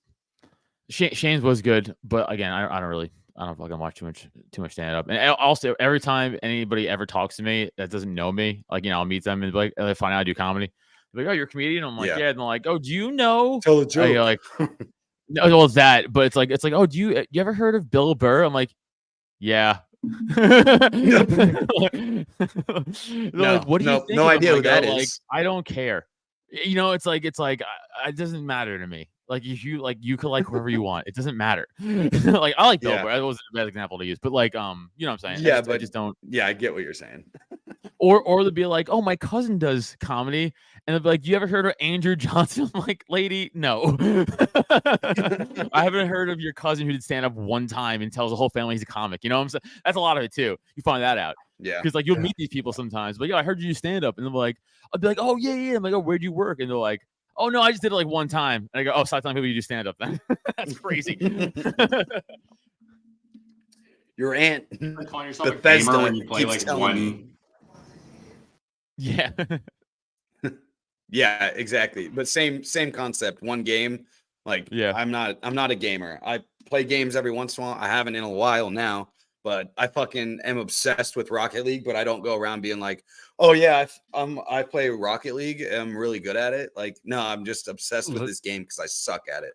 Shane's was good, but again, I don't fucking watch too much stand up. And also, every time anybody ever talks to me that doesn't know me, like I'll meet them and be like, they find out I do comedy. They're like, oh, you're a comedian. I'm like, Yeah. yeah. And they're like, oh, do you know? Tell a joke. I go like, no, well, it's that, but it's like, oh, you ever heard of Bill Burr? I'm like, yeah. They're like, what do you think? no of him? idea who I go, that like, is. I don't care. You know, it's like it doesn't matter to me. Like if you could like whoever you want. It doesn't matter. Like I like Bill Yeah. Burr. That wasn't a bad example to use, but like you know what I'm saying? Yeah, I but just don't. Yeah, I get what you're saying. Or they'll be like, oh, my cousin does comedy, and they'll be like, you ever heard of Andrew Johnson? I'm like, lady, no. I haven't heard of your cousin who did stand up one time and tells the whole family he's a comic. You know what I'm saying? That's a lot of it too. You find that out. Yeah. Because like you'll meet these people sometimes, but I heard you do stand up, and they're like, I'll be like, oh yeah. I'm like, oh, where'd you work? And they're like, oh no, I just did it like one time. And I go, oh, stop telling people you do stand up then. That's crazy. Your aunt You're calling yourself a Bethesda gamer when you play keeps like telling one. me. Yeah. Yeah, exactly. But same concept. One game. Like, Yeah. I'm not a gamer. I play games every once in a while. I haven't in a while now, but I fucking am obsessed with Rocket League. But I don't go around being like, oh yeah, I play Rocket League. I'm really good at it. Like, no, I'm just obsessed with this game because I suck at it.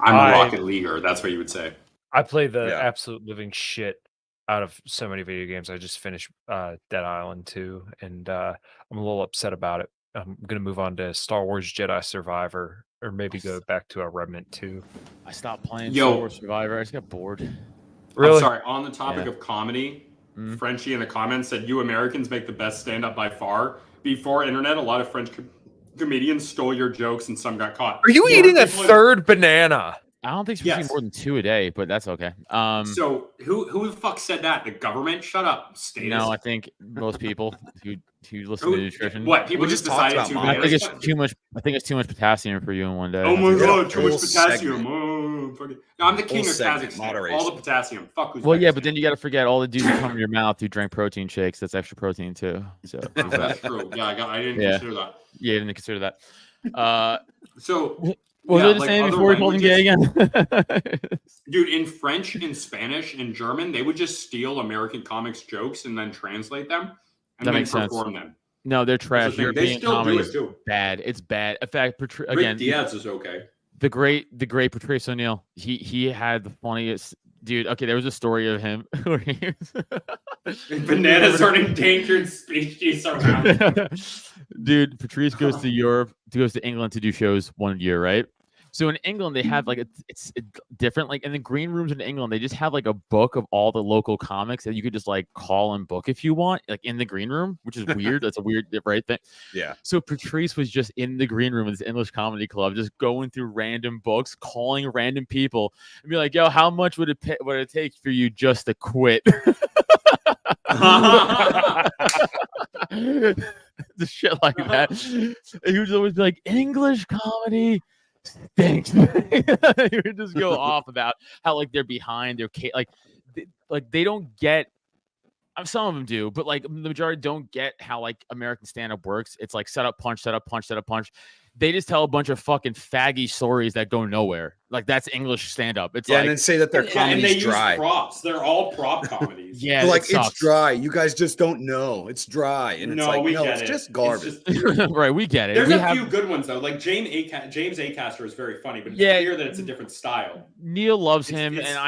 I'm a Rocket Leaguer. That's what you would say. I play the Yeah. absolute living shit out of so many video games. I just finished Dead Island 2, and I'm a little upset about it. I'm gonna move on to Star Wars Jedi Survivor, or maybe go back to a Remnant 2. I stopped playing Yo. Star Wars Survivor. I just got bored. Really? I'm sorry. On the topic Yeah. of comedy, Mhm. Frenchie in the comments said, "You Americans make the best stand-up by far." Before internet, a lot of French comedians stole your jokes and some got caught. Are you More eating a people- third banana? I don't think she's more than 2 a day, but that's okay. So who the fuck said that? The government? Shut up, status. No, I think most people who listen to nutrition. What people We just just talked decided about to? I think it's too much. I think it's too much potassium for you in one day. Oh my We got a god, too much whole potassium. segment. Oh, fuck it. No, I'm the king Whole of segment, Kazakhstan. moderation. All the potassium. Fuck who's Well, yeah, but then you got to forget all the dudes who come in your mouth who drank protein shakes. That's extra protein too. So there's That's that. true. Yeah, I didn't Yeah. consider that. Yeah, I didn't consider that. So Was yeah, I just like saying other before we called him gay languages- again? Dude, in French, in Spanish, in German, they would just steal American comics jokes and then translate them and That then makes sense. perform them. No, they're That's trash. the thing. They European still do comedy it is too. bad. It's bad. In fact, Rick again, Diaz is okay. the great Patrice O'Neill. He had the funniest dude. Okay, there was a story of him where he Bananas are an endangered species around. Dude, Patrice goes to Europe, goes to England to do shows 1 year, right? So in England, they have like it's different. Like in the green rooms in England, they just have like a book of all the local comics that you could just like call and book if you want, like in the green room, which is weird. That's a weird, right thing. Yeah. So Patrice was just in the green room of this English comedy club, just going through random books, calling random people, and be like, "Yo, how much would it take for you just to quit?" The shit like that. And he would always be like, "English comedy stinks." He would just go off about how like they're behind their like they don't get. Some of them do, but like the majority don't get how like American stand-up works. It's like set up, punch, set up, punch, set up, punch. They just tell a bunch of fucking faggy stories that go nowhere. Like that's English stand-up. It's Yeah, like, and then say that their and comedy's they use dry. props. They're all prop comedies. yeah, They're like, it sucks. it's dry. You guys just don't know. It's dry. And it's No, like, we no, get it's it. just It's garbage. just- Right, we get it. There's We a have- few good ones though. Like James Acaster is very funny, but it's Yeah. clear that it's a different style. Neil loves It's- him, it's- and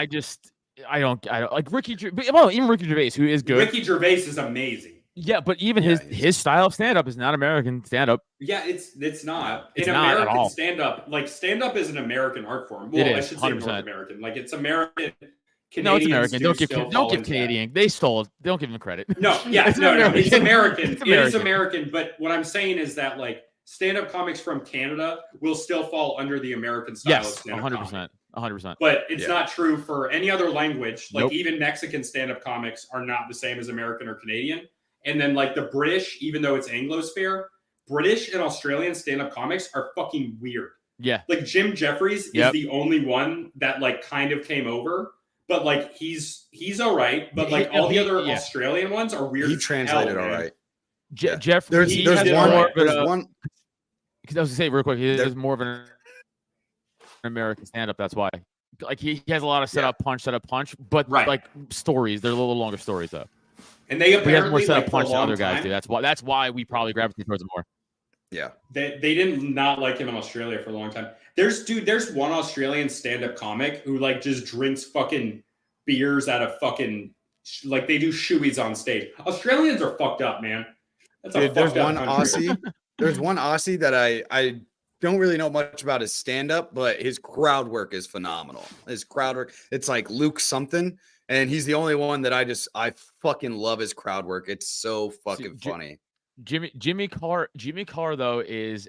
I don't like Ricky. Well, even Ricky Gervais, who is good. Ricky Gervais is amazing. Yeah, but even Yeah, his style of stand up is not American stand up. Yeah, it's not. It's In not at all. American stand up is an American art form. Well, It I is, should say 100%. North American. Like it's American. No, it's Canadians American. do Don't still give Canadian. They stole it. Don't give them credit. No, yeah, It's no, American. it's American. It's It is American. American. But what I'm saying is that like stand-up comics from Canada will still fall under the American style of Yes, stand-up 100%, comedy. 100%. But it's Yeah. not true for any other language. Like Nope. even Mexican stand-up comics are not the same as American or Canadian. And then like the British, even though it's Anglosphere, British and Australian stand-up comics are fucking weird. Yeah, Like Jim Jeffries Yep. is the only one that like kind of came over, but like he's all right. But like all the other yeah. Australian ones are weird. He as translated hell, all man. right. Je- Yeah. Jeff. There's he there's has one more of there's a- one I was gonna say real quick. He There- has more of an American stand up. That's why. Like he has a lot of set up, punch, but Right. like stories. They're a little longer stories though. And they But he has more apparently set like, up, for a punch than long other guys time, do. That's why we probably gravitate towards it more. yeah. They didn't not like him in Australia for a long time. There's one Australian stand-up comic who like just drinks fucking beers out of fucking like they do shoeies on stage. Australians are fucked up, man. That's a Dude, there's fucked up one country. Aussie. There's one Aussie that I don't really know much about his stand-up, but his crowd work is phenomenal. His crowd work, it's like Luke something, and he's the only one that I fucking love his crowd work. It's so fucking funny. Jimmy Carr though is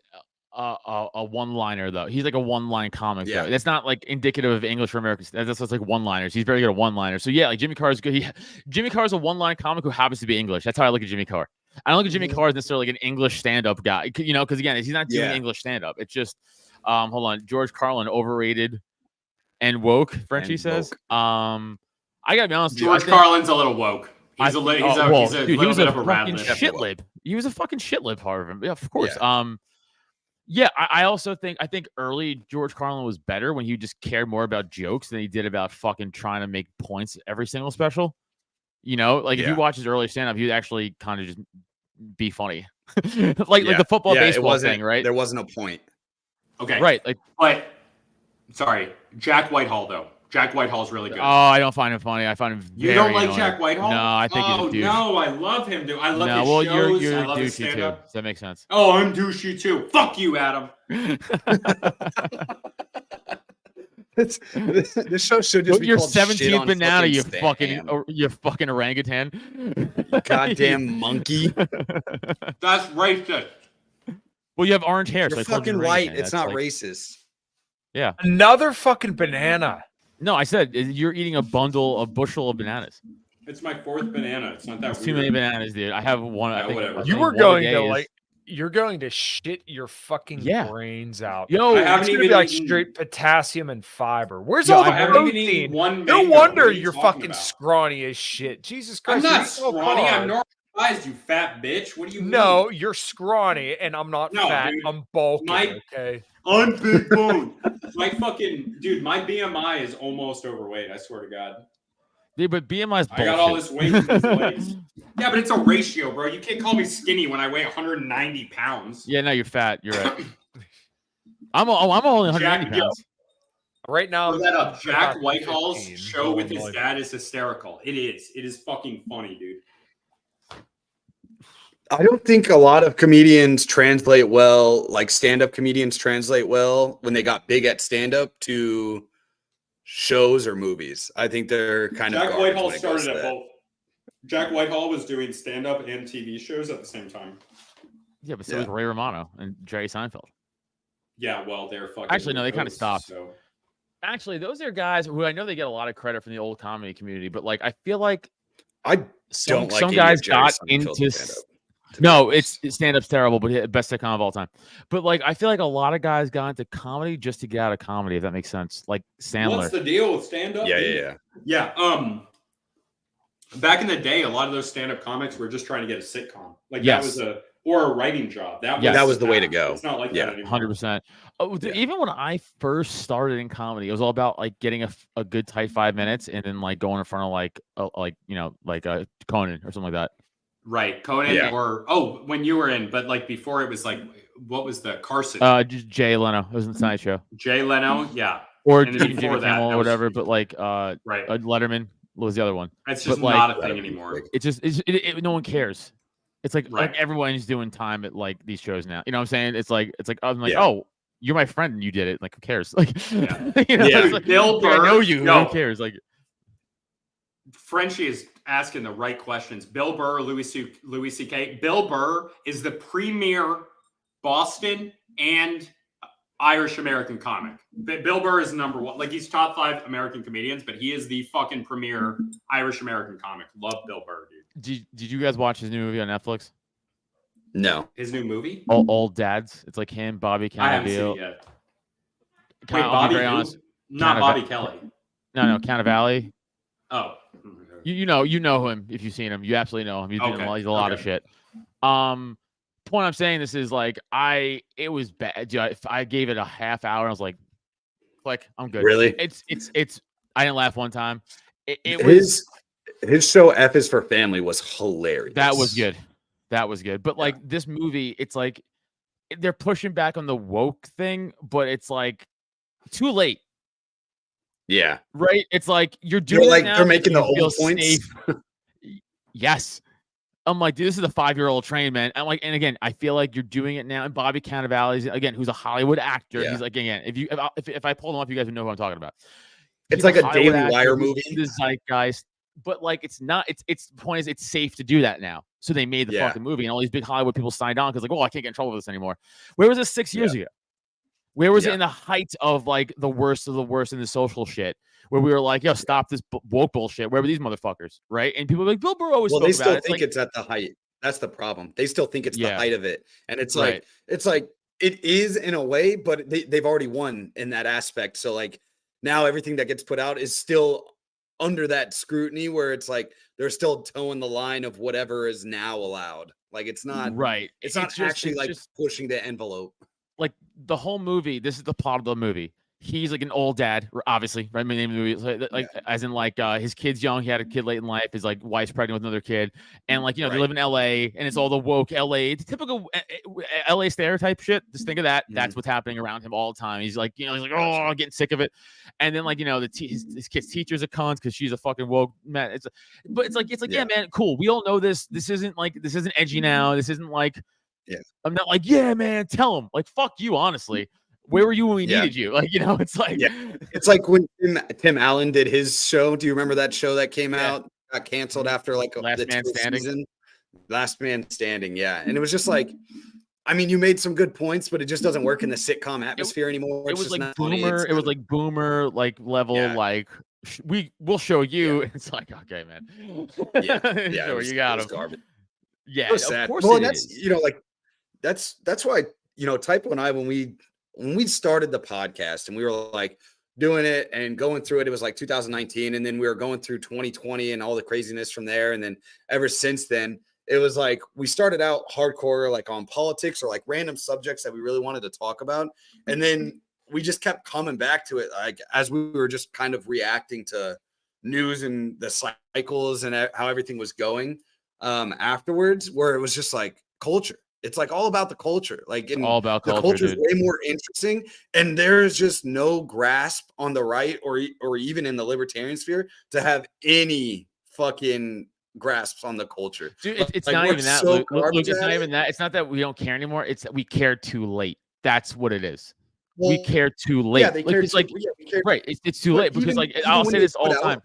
a one-liner though. He's like a one-line comic. Yeah. Though. That's not like indicative of English for Americans. That's like one-liners. He's very good at one-liners. So yeah, like Jimmy Carr is good. Jimmy Carr is a one-line comic who happens to be English. That's how I look at Jimmy Carr. I don't look at Jimmy Carr as necessarily like an English stand-up guy, you know, because again, he's not doing Yeah. English stand-up. It's just, hold on, George Carlin, overrated and woke. Frenchie And says, woke. I gotta be honest with you. I George think- Carlin's a little woke. He's a dude, he little was bit a of a rat fucking lib. shit lib. He was a fucking shit lib, part of him. Yeah, of course. Yeah. Yeah, I also think early George Carlin was better when he just cared more about jokes than he did about fucking trying to make points every single special. You know, like if you Yeah. watch his early stand-up, he would actually kind of just be funny. like the football it baseball wasn't, thing, right? There wasn't a point. Okay. Right. Like, But sorry, Jack Whitehall though. Jack Whitehall's really good. oh, I don't find him funny. I find him You very don't like annoying. Jack Whitehall? No, I think he's a douche. No, I love him, dude. I love No, his well, shows. you're I love his douchey too. stand-up. Does that make sense? Oh, I'm douchey too. Fuck you, Adam. This show should just Put be your called Shit 17th on banana, you Stan. you fucking orangutan. Goddamn monkey. That's racist. Well, you have orange hair. You're so I told you fucking to white. anything. It's That's not like- racist. Yeah. Another fucking banana. No, I said you're eating a bushel of bananas. It's my 4th banana. It's not that It's weird. too many bananas, dude. I have one. I Yeah, think, whatever. I You think were one a going day to is- like. You're going to shit your fucking Yeah. brains out. Yo, I haven't It's gonna even be like eaten- straight potassium and fiber. Where's Yo, all I the haven't even protein? eaten one No mango. wonder What are you you're talking fucking about? scrawny as shit. Jesus I'm Christ! not you're eating all scrawny. I'm carbs. normal size, you fat bitch. What do you mean? No, you're scrawny, and I'm not No, fat. dude. I'm bulky. My- Okay. I'm big bone. My fucking dude, my BMI is almost overweight. I swear to God. Dude, but BMI is bullshit. I got all this weight from these legs. Yeah, but it's a ratio, bro. You can't call me skinny when I weigh 190 pounds. Yeah, no, you're fat. You're right. I'm only 190 Jack- pounds. Right now, Look that up. I'm Jack about Whitehall's 15. show with his Like- dad is hysterical. It is. It is fucking funny, dude. I don't think a lot of comedians translate well, like stand-up comedians translate well when they got big at stand-up to shows or movies. I think they're kind of Jack garbage Whitehall when it goes started to at that. both. Jack Whitehall was doing stand-up and TV shows at the same time. Yeah, but so was Ray Romano and Jerry Seinfeld. Yeah, well, they're fucking. Actually, no, they kinda hosts, stopped. So. Actually, those are guys who I know they get a lot of credit from the old comedy community, but like I feel like I some, don't like some any guys of Jerry got Seinfeld's into stand-up, to be no, honest. it's stand-up's terrible, but best sitcom of all time. But like I feel like a lot of guys got into comedy just to get out of comedy, if that makes sense. Like Sandler. What's the deal with stand-up? Yeah, dude? yeah, Yeah. Back in the day, a lot of those stand-up comics were just trying to get a sitcom. Like Yes. that was a writing job. That was Yes. That was the way to go. It's not like Yeah. that anymore. 100%. Oh, Yeah. even when I first started in comedy, it was all about like getting a good tight 5 minutes and then like going in front of like Conan or something like that. Right. Conan Yeah. or when you were in, but like before it was like what was the Carson? Just Jay Leno. It was in the Tonight Show. Jay Leno, yeah. Or And then even before Jimmy that, Kimmel that or was- whatever, but like Right. Letterman was the other one. That's just but, like, not a thing anymore. It's just no one cares. It's like Right. everyone's doing time at like these shows now. You know what I'm saying? It's like I'm like, Yeah. oh, you're my friend and you did it. Like who cares? Like Yeah. you know, Yeah. it's like, Bill I know Burr- you. No. Who cares? Like Frenchie is asking the right questions. Bill Burr, Louis C.K. Bill Burr is the premier Boston and Irish American comic. Bill Burr is number one. Like he's top 5 American comedians, but he is the fucking premier Irish American comic. Love Bill Burr, dude. did you guys watch his new movie on Netflix? No. His new movie? Old Dads. It's like him, Bobby I haven't seen Cannavale. it yet. I'll Wait, be Bobby very who? honest. Not Cannava- Bobby Kelly. No, Cannavale. Oh. You know him if you've seen him. You absolutely know him. He's been in Okay, he's a lot of okay. shit. Point I'm saying this is like it was bad. Dude, I gave it a half hour. And I was like, I'm good. Really? It's I didn't laugh one time. It was His show F is for Family was hilarious. that was good. That was good. But like this movie, it's like they're pushing back on the woke thing, but it's like too late. Yeah. Right? It's like you're doing it like now they're making because the you old feel points. safe. Yes. I'm like, dude, this is a 5-year-old train, man. I'm like, and again, I feel like you're doing it now. And Bobby Cannavale, again, who's a Hollywood actor. Yeah. He's like, again, if I pull him up, you guys would know who I'm talking about. It's He's like a Hollywood Daily actor Wire who's movie. in the zeitgeist, but like, it's not. It's the point is, it's safe to do that now. So they made the Yeah. fucking movie, and all these big Hollywood people signed on because like, oh, I can't get in trouble with this anymore. Where was this 6 years ago? Where was it Yeah. in the height of like the worst of the worst in the social shit? Where we were like, yo, stop this woke bullshit. Where were these motherfuckers? Right? And people were like, Bill Burr always Well, spoke they about still it. It's think like, it's at the height. That's the problem. They still think it's the Yeah. height of it. And it's Right. like it is in a way, but they've already won in that aspect. So like now everything that gets put out is still under that scrutiny where it's like they're still towing the line of whatever is now allowed. Like it's not right. it's not just- actually it's like just- pushing the envelope. like the whole movie. This is the plot of the movie. He's like an old dad, obviously, right? My name of the movie, like as in like his kid's young. He had a kid late in life. His like wife's pregnant with another kid, and like they Right. live in L.A. and it's all the woke L.A. The typical L.A. stereotype shit. Just think of that. That's what's happening around him all the time. He's like, he's like, oh, I'm getting sick of it. And then like his kid's teacher's a cunt because she's a fucking woke man. But it's like yeah, man, cool. We all know this. This isn't edgy now. This isn't like. Yeah. I'm not like, yeah, man, tell him. Like, fuck you, honestly. Where were you when we Yeah. needed you? Like, it's like, It's like when Tim Allen did his show. Do you remember that show that came out, got canceled after like Last the Man 2nd Standing? season? Last Man Standing, yeah. And it was just like I mean, you made some good points, but it just doesn't work in the sitcom atmosphere anymore. It It's was just like not funny. boomer. It was like boomer, like level, Yeah. like we'll show you. Yeah. It's like, okay, man. Yeah, Sure, you got him. Garbage. Yeah, It was of sad. course Well, it and that's is. like that's why Typo and I when we started the podcast and we were like doing it and going through it, it was like 2019, and then we were going through 2020 and all the craziness from there, and then ever since then it was like we started out hardcore like on politics or like random subjects that we really wanted to talk about, and then we just kept coming back to it like as we were just kind of reacting to news and the cycles and how everything was going afterwards, where it was just like culture. It's like all about the culture. Like All about the culture, culture is dude. way more interesting, and there's just no grasp on the right or even in the libertarian sphere to have any fucking grasps on the culture. Dude, it's Like, not we're even that. so Luke, garbage it's at not it. even that. It's not that we don't care anymore. It's that we care too late. That's what it is. we Well, care too late. Yeah, they care it's too, like yeah, we care. right. It's too But late because even- like even I'll when say they this all put the out- time.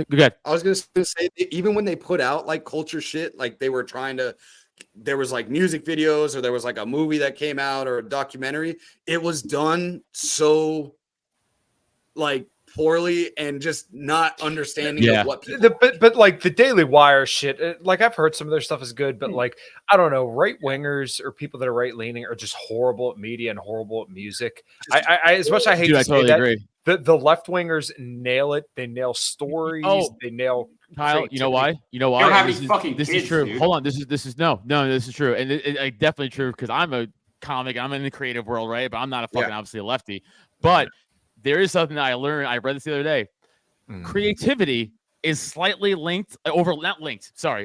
Go ahead. I was gonna say even when they put out like culture shit, like they were trying to, there was like music videos or there was like a movie that came out or a documentary. It was done so like poorly and just not understanding Yeah. of what people. But like the Daily Wire shit, like I've heard some of their stuff is good, but like I don't know, right wingers or people that are right leaning are just horrible at media and horrible at music. I as much as I hate Dude, to I say totally that, agree. the left wingers nail it. They nail stories. Oh. They nail. Kyle, you know creativity. why? You know why? don't have This any is- fucking This is kids, true. dude. Hold on. This is no. This is true, and it definitely true because I'm a comic. I'm in the creative world, right? But I'm not a fucking obviously a lefty. But there is something that I learned. I read this the other day. Creativity is slightly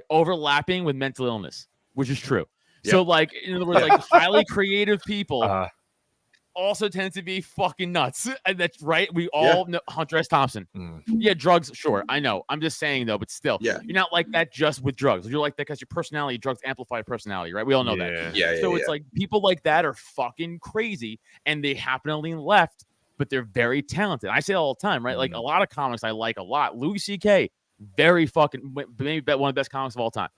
overlapping with mental illness, which is true. So, like, in other words, like highly creative people also tend to be fucking nuts. And that's right. We all know Hunter S. Thompson. Yeah, drugs, sure. I know. I'm just saying though, but still, you're not like that just with drugs. You're like that because your personality, drugs amplify your personality, right? We all know that. So it's like people like that are fucking crazy and they happen to lean left, but they're very talented. I say it all the time, right? Like a lot of comics I like a lot. Louis C.K., very fucking, maybe one of the best comics of all time.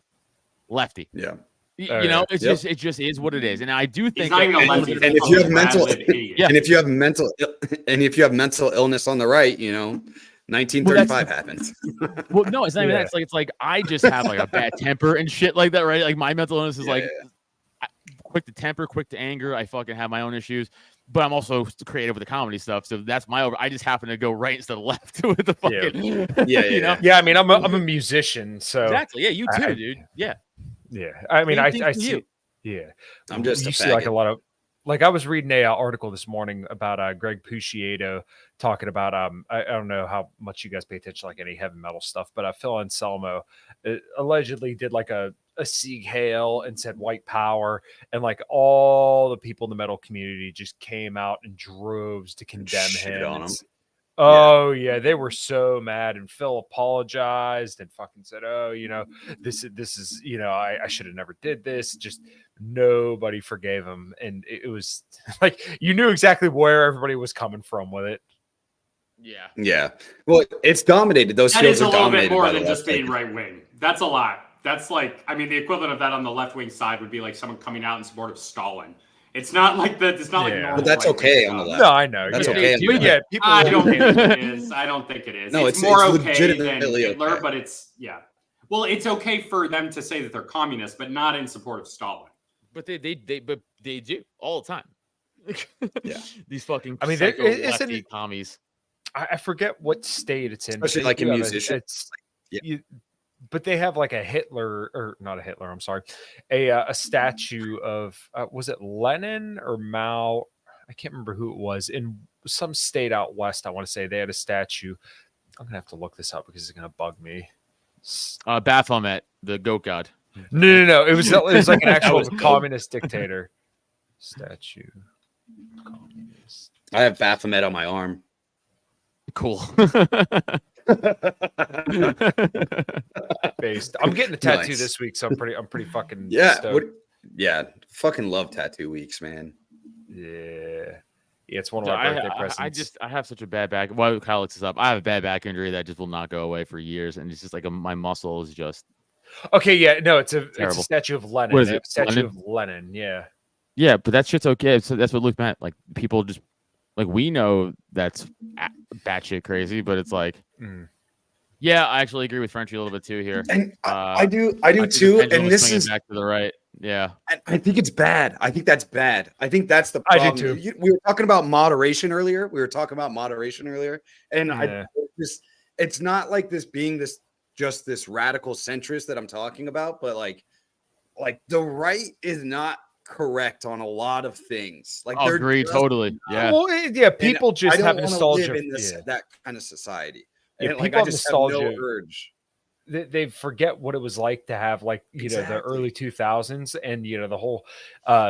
Lefty. Yeah. You know, it's just it just is what it is. And I do think not even a lefty. And if you have mental, Yeah. and if you have mental illness on the right, 1935 happens. Well, no, it's not even that. It's like I just have like a bad temper and shit like that, right? Like my mental illness is quick to temper, quick to anger. I fucking have my own issues, but I'm also creative with the comedy stuff. So that's I just happen to go right instead of left with the fucking. You know? Yeah, I mean, I'm a musician, so Exactly. Yeah, you too, dude. Yeah. Yeah, I mean, Same thing I for see. you. Yeah, I'm just you a see like a faggot. lot of like I was reading a article this morning about Greg Puciato talking about I don't know how much you guys pay attention to like any heavy metal stuff, but Phil Anselmo allegedly did like a Sieg Heil and said white power, and like all the people in the metal community just came out in droves to condemn shit him. on him. Oh yeah, they were so mad, and Phil apologized and fucking said, "Oh, this is, I should have never did this." Just nobody forgave him, and it was like you knew exactly where everybody was coming from with it. Yeah. Yeah. Well, it's dominated. Those That fields is a are little bit dominated more by the than just left. being right wing. That's a lot. That's like, I mean, the equivalent of that on the left wing side would be like someone coming out in support of Stalin. It's not like that. It's not like normal. But that's right-wing okay on stuff. the left. No, I know. That's yeah. okay on the But yeah, people. I don't think it is. I don't think it is. No, it's it's more okay than legitimately Hitler, okay. but it's Well, it's okay for them to say that they're communists, but not in support of Stalin. But they do all the time. Yeah. These fucking I mean, psycho isn't lefty it- commies. I forget what state it's in, but Especially they like a do have musician. But they have like a Hitler, or not a Hitler. I'm sorry, a statue of was it Lenin or Mao? I can't remember who it was in some state out west. I want to say they had a statue. I'm gonna have to look this up because it's gonna bug me. Baphomet, the goat god. No. It was like an actual was dope. communist dictator statue. Communist. I have Baphomet on my arm. Cool. Based. I'm getting a tattoo Nice. this week, so I'm pretty fucking Yeah. stoked. Fucking love tattoo weeks, man. Yeah, it's one of So my birthday presents. I have such a bad back. Kyle looks this up. I have a bad back injury that just will not go away for years, and it's just like my muscle is just. Okay, yeah, no, it's a Terrible. statue of Lenin. What is They have it? a statue Lenin? of Lenin. Yeah. Yeah, but that shit's okay. So that's what Luke meant. Like people just like we know that's batshit crazy, but it's like, yeah, I actually agree with Frenchie a little bit too here. And I do I think the too. pendulum And this swinging is, back to the right. Yeah, I think it's bad. I think that's bad. I think that's the I do problem. too. We were talking about moderation earlier. And Yeah. it's not like this being just this radical centrist that I'm talking about, but like the right is not correct on a lot of things. Like I'll they're agree just totally. Yeah, Well, yeah, and people just I don't have wanna nostalgia. live in this, Yeah. that kind of society. Yeah, And like people I have just have no nostalgia. urge. They forget what it was like to have like the Exactly. early 2000s and the whole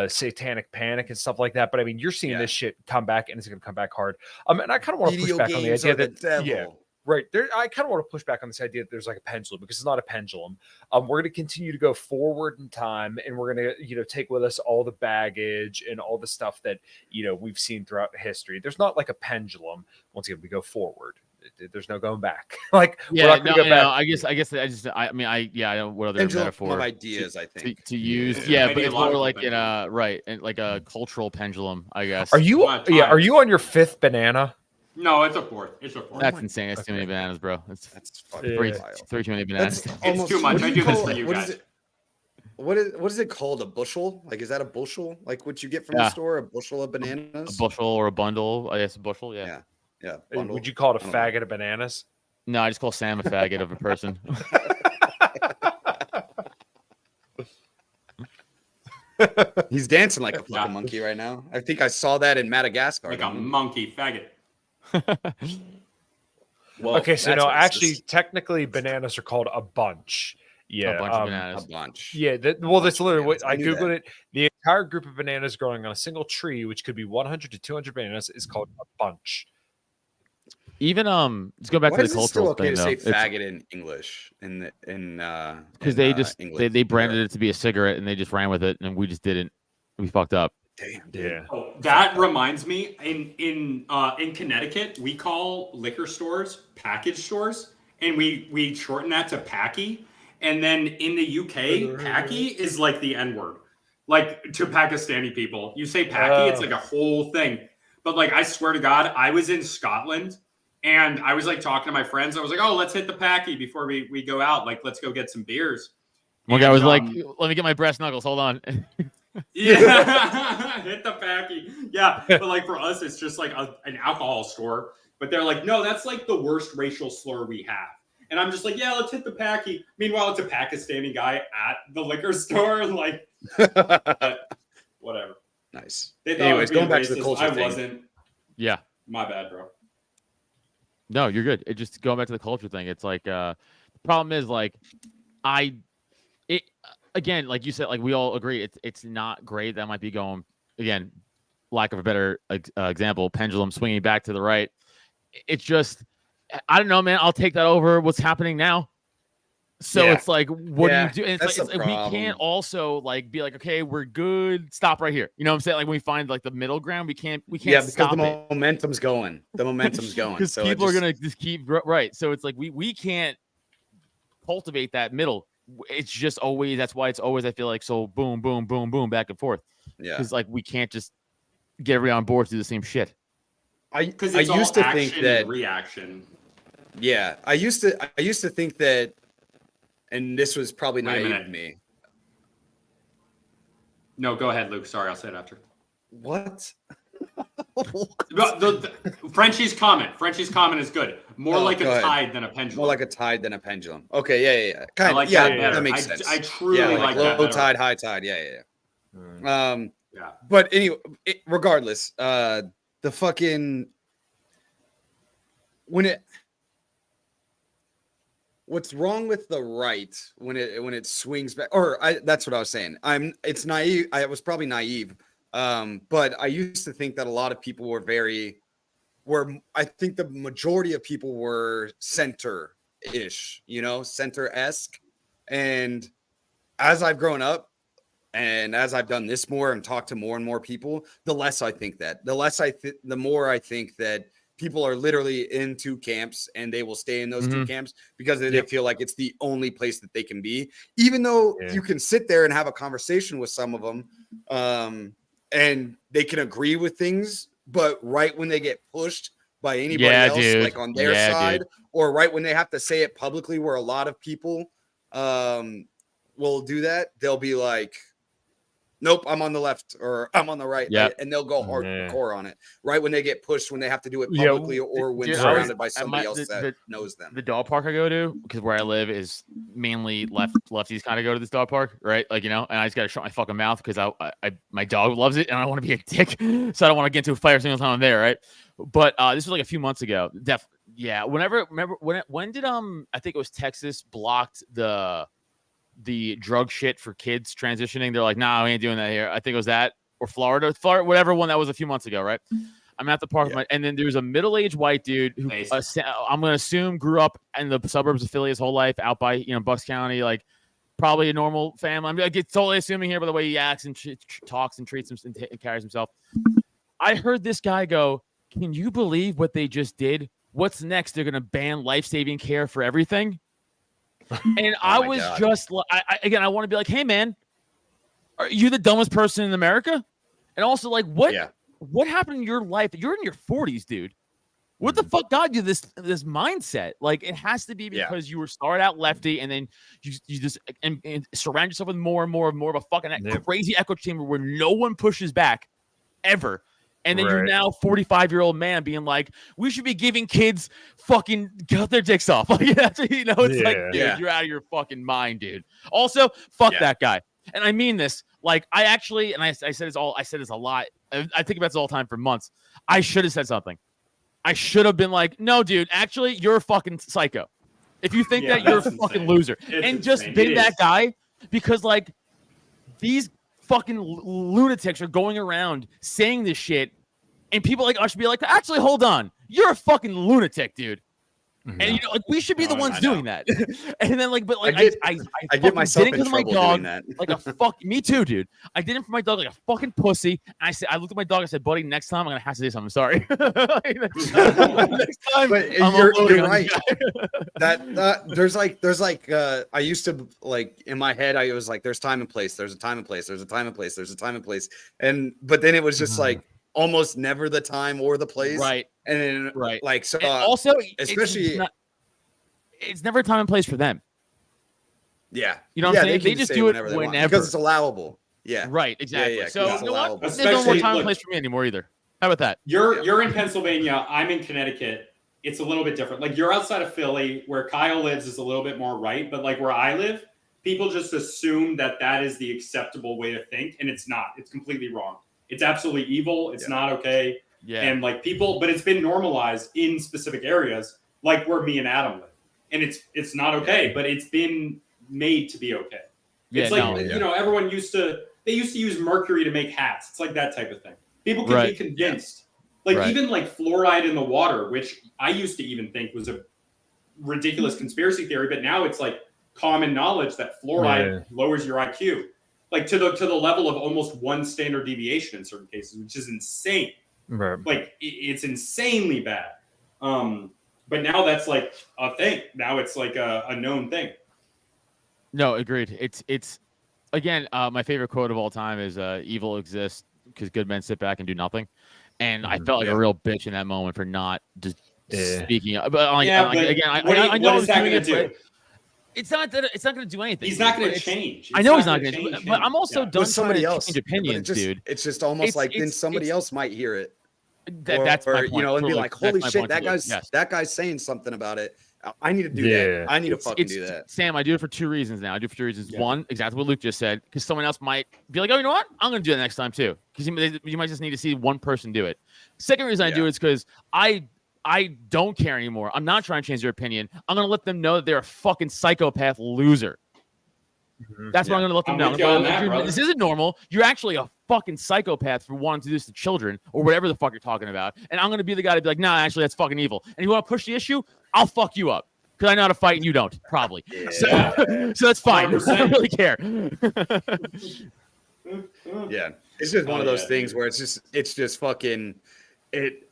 satanic panic and stuff like that. But I mean, you're seeing Yeah. this shit come back, and it's going to come back hard. And I kind of want to push Video back on the games idea are the that devil. right there. I kind of want to push back on this idea that there's like a pendulum, because it's not a pendulum. We're going to continue to go forward in time, and we're going to take with us all the baggage and all the stuff that we've seen throughout history. There's not like a pendulum. Once again, we go forward. There's no going back. Like yeah. we're not going to go back. I don't know what other Pendulum metaphor of ideas, I think. to use. Yeah, but it's more Ideological like in pendulum. a right and like a cultural pendulum, I guess. Are you? What Yeah. time? Are you on your fifth banana? No, it's a fourth. It's a fourth. That's insane. That's too many bananas, bro. That's That's fucking three, wild. three too many bananas. That's It's almost too much. what I you do this call for it? you What guys. is it? What is it called? A bushel? Like, is that a bushel? Like what you get from Yeah. the store? A bushel of A bananas? bushel or a bundle. I guess a bushel. Yeah. Yeah. Bundle. Would you call it a I don't know. faggot of bananas? No, I just call Sam a faggot of a person. He's dancing like a fucking Yeah. monkey right now. I think I saw that in Madagascar. Like a monkey faggot. Well, Okay, so that's no, racist. actually, technically, bananas are called a bunch. Yeah, A bunch of a bananas. bunch. Yeah, that's bunch of literally what bananas. I I knew googled that. it. The entire group of bananas growing on a single tree, which could be 100 to 200 bananas, is called a bunch. Even let's go back Why to is the it still cultural okay thing to though. say faggot in English? Because they just they branded it to be a cigarette and they just ran with it and we just didn't. We fucked up. Damn, dude. Yeah. Oh, that reminds me. In Connecticut, we call liquor stores package stores, and we shorten that to packy. And then in the UK, packy is like the N word, like to Pakistani people. You say packy, it's like a whole thing. But like, I swear to God, I was in Scotland and I was like talking to my friends. I was like, oh, let's hit the packy before we go out. Like, let's go get some beers. One guy was like, And, "Let me get my brass knuckles. Hold on." yeah, hit the packy. Yeah, but like for us, it's just like an alcohol store. But they're like, no, that's like the worst racial slur we have. And I'm just like, yeah, let's hit the packy. Meanwhile, it's a Pakistani guy at the liquor store. Like, whatever. Nice. They thought Anyways, I was being going back to the racist. culture I thing. wasn't. Yeah. My bad, bro. No, you're good. It just going back to the culture thing. It's like the problem is like again, like you said, like we all agree, it's not great. That might be going again, lack of a better example, pendulum swinging back to the right. It's just, I don't know, man. I'll take that over what's happening now. So Yeah. it's like, what Yeah, do you do? And that's it's the like, we problem. can't also like be like, okay, we're good. Stop right here. You know what I'm saying? Like when we find like the middle ground, we can't Yeah, because stop the it. momentum's going. The momentum's going. Because So people are gonna just keep right. So it's like we can't cultivate that middle. It's just always, that's why it's always, I feel like, so boom, boom, boom, boom, back and forth. Yeah. Because like we can't just get everybody on board to do the same shit. Because I it's all used to action think that and reaction. Yeah, I used to think that, and this was probably Wait a naive minute. of me. No, go ahead, Luke. Sorry, I'll say it after. What? Frenchie's comment is good. More Oh, like go a ahead. tide than a pendulum. More like a tide than a pendulum. Okay, yeah. I Kind like of, yeah, that that better. makes I- sense. I truly yeah, like that low better. tide, high tide. Yeah. Yeah. But anyway, regardless, the fucking what's wrong with the right when it swings back, or that's what I was saying. It's naive. I was probably naive. But I used to think that a lot of people I think the majority of people were center-ish, center-esque. And as I've grown up and as I've done this more and talked to more and more people, the less I think that. The more I think that people are literally in 2 camps and they will stay in those 2 camps because they feel like it's the only place that they can be, even though you can sit there and have a conversation with some of them and they can agree with things, but right when they get pushed by anybody else, like on their side, or right when they have to say it publicly, where a lot of people will do that, they'll be like, nope, I'm on the left or I'm on the right. And they'll go hardcore on it right when they get pushed, when they have to do it publicly or when surrounded by somebody else that knows them. The dog park I go to, because where I live is mainly lefties kind of go to this dog park, right? Like, you know, and I just got to shut my fucking mouth because my dog loves it and I don't want to be a dick. So I don't want to get into a fight every single time I'm there, right? But this was like a few months ago. Remember when did I think it was Texas blocked the drug shit for kids transitioning? They're like, nah, we ain't doing that here. I think it was that, or Florida, whatever one that was a few months ago, right? I'm at the park, and then there's a middle-aged white dude who I'm gonna assume grew up in the suburbs of Philly his whole life, out by Bucks County, like probably a normal family. I'm totally assuming here by the way he acts and talks and treats himself and carries himself. I heard this guy go, "Can you believe what they just did? What's next? They're gonna ban life-saving care for everything." And I was just like, I want to be like, hey man, are you the dumbest person in America? And also, like, what happened in your life? You're in your 40s, dude. What the fuck got you this mindset? Like, it has to be because you were started out lefty, and then you just and surround yourself with more and more of a fucking crazy echo chamber where no one pushes back ever. And then you're now 45-year-old man being like, we should be giving kids fucking cut their dicks off. Like, that's, like, dude, you're out of your fucking mind, dude. Also, fuck that guy. And I mean this. Like, I actually, and I said this a lot. I think about this all the time for months. I should have said something. I should have been like, no, dude, actually, you're a fucking psycho. If you think that, you're a fucking loser. And just been that guy, because, like, these fucking lunatics are going around saying this shit, and people like us should be like, actually, hold on, you're a fucking lunatic, dude. And like, we should be the ones doing that. And then like, but like, I get myself in trouble doing that. Like a fuck, me too, dude. I did it for my dog like a fucking pussy. And I looked at my dog. I said, buddy, next time I'm gonna have to say something. Sorry. Next time, but you're right. There's like I used to, like, in my head, I was like, there's time and place. There's a time and place. There's a time and place. There's a time and place. But then it was just like almost never the time or the place. Right. And then like, so also, especially it's never a time and place for them. Yeah. You know what I'm saying? They just do it whenever because it's allowable. Yeah. Right. Exactly. Yeah, so you know what? There's Especially, no more time and place for me anymore either. How about that? You're in Pennsylvania. I'm in Connecticut. It's a little bit different. Like, you're outside of Philly, where Kyle lives is a little bit more right. But like where I live, people just assume that is the acceptable way to think, and it's not. It's completely wrong. It's absolutely evil. It's not okay. Yeah. And like people, but it's been normalized in specific areas, like where me and Adam live, and it's not okay, but it's been made to be okay. It's everyone used to use mercury to make hats. It's like that type of thing. People can be convinced, like even like fluoride in the water, which I used to even think was a ridiculous conspiracy theory, but now it's like common knowledge that fluoride lowers your IQ, like to the level of almost 1 standard deviation in certain cases, which is insane. Right. Like, it's insanely bad. But now that's like a thing. Now it's like a known thing. No, agreed. It's again, my favorite quote of all time is evil exists because good men sit back and do nothing. And I felt like a real bitch in that moment for not just speaking up. But like, again, I know what is that going to do? It's not going to do anything. He's not going to change. I know he's not going to change. But I'm also done somebody trying to else. change opinions, dude. It's just almost like then somebody else might hear it. That's my point. You know, and be like, holy shit, that guy's saying something about it. I need to do that. I need to fucking do that. Sam, I do it for 2 reasons now. I do it for 2 reasons. One, exactly what Luke just said, because someone else might be like, oh, you know what? I'm going to do it next time too. Because you might just need to see one person do it. Second reason I do it is because I don't care anymore. I'm not trying to change their opinion. I'm going to let them know that they're a fucking psychopath loser. That's what I'm going to let them know. This isn't normal. You're actually a fucking psychopath for wanting to do this to children or whatever the fuck you're talking about. And I'm going to be the guy to be like, nah, actually, that's fucking evil. And you want to push the issue? I'll fuck you up because I know how to fight and you don't, probably. So that's fine. 100%. I don't really care. Yeah. It's just one of those things where it's just fucking it.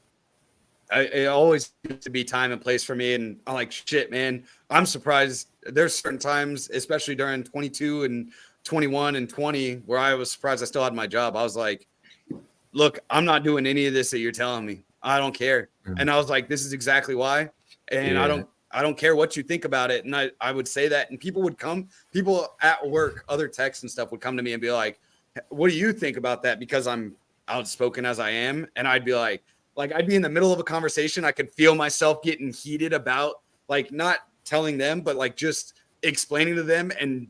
it always seems to be time and place for me. And I'm like, shit, man, I'm surprised. There's certain times, especially during 22 and 21 and 20, where I was surprised I still had my job. I was like, look, I'm not doing any of this that you're telling me. I don't care. And I was like, this is exactly why. And I don't care what you think about it. And I would say that, and people at work, other techs and stuff would come to me and be like, what do you think about that? Because I'm outspoken as I am. And I'd be like I'd be in the middle of a conversation. I could feel myself getting heated about like not telling them, but like just explaining to them and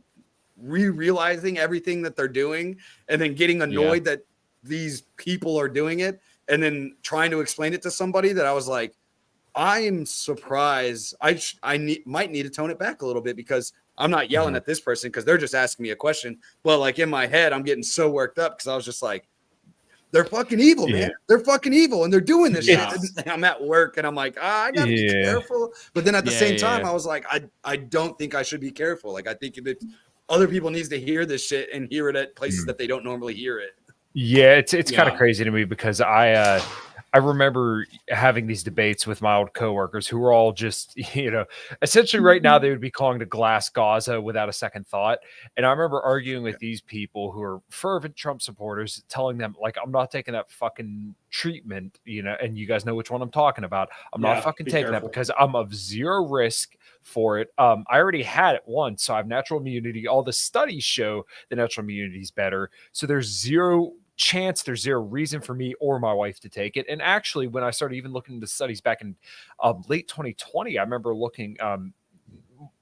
realizing everything that they're doing, and then getting annoyed that these people are doing it, and then trying to explain it to somebody that I was like, I am surprised. I might need to tone it back a little bit, because I'm not yelling at this person because they're just asking me a question. But like in my head, I'm getting so worked up because I was just like, they're fucking evil, man. They're fucking evil, and they're doing this shit. And I'm at work, and I'm like, I gotta be careful. But then at the same time, I was like, I don't think I should be careful. Like, I think that other people needs to hear this shit and hear it at places that they don't normally hear it. Yeah, it's kind of crazy to me, because I remember having these debates with my old coworkers who were all just, essentially right now they would be calling to glass Gaza without a second thought. And I remember arguing with these people who are fervent Trump supporters, telling them, like, I'm not taking that fucking treatment, and you guys know which one I'm talking about. I'm not fucking taking that because I'm of zero risk for it. I already had it once, so I have natural immunity. All the studies show the natural immunity is better. So there's zero reason for me or my wife to take it. And actually, when I started even looking into studies back in late 2020, I remember looking,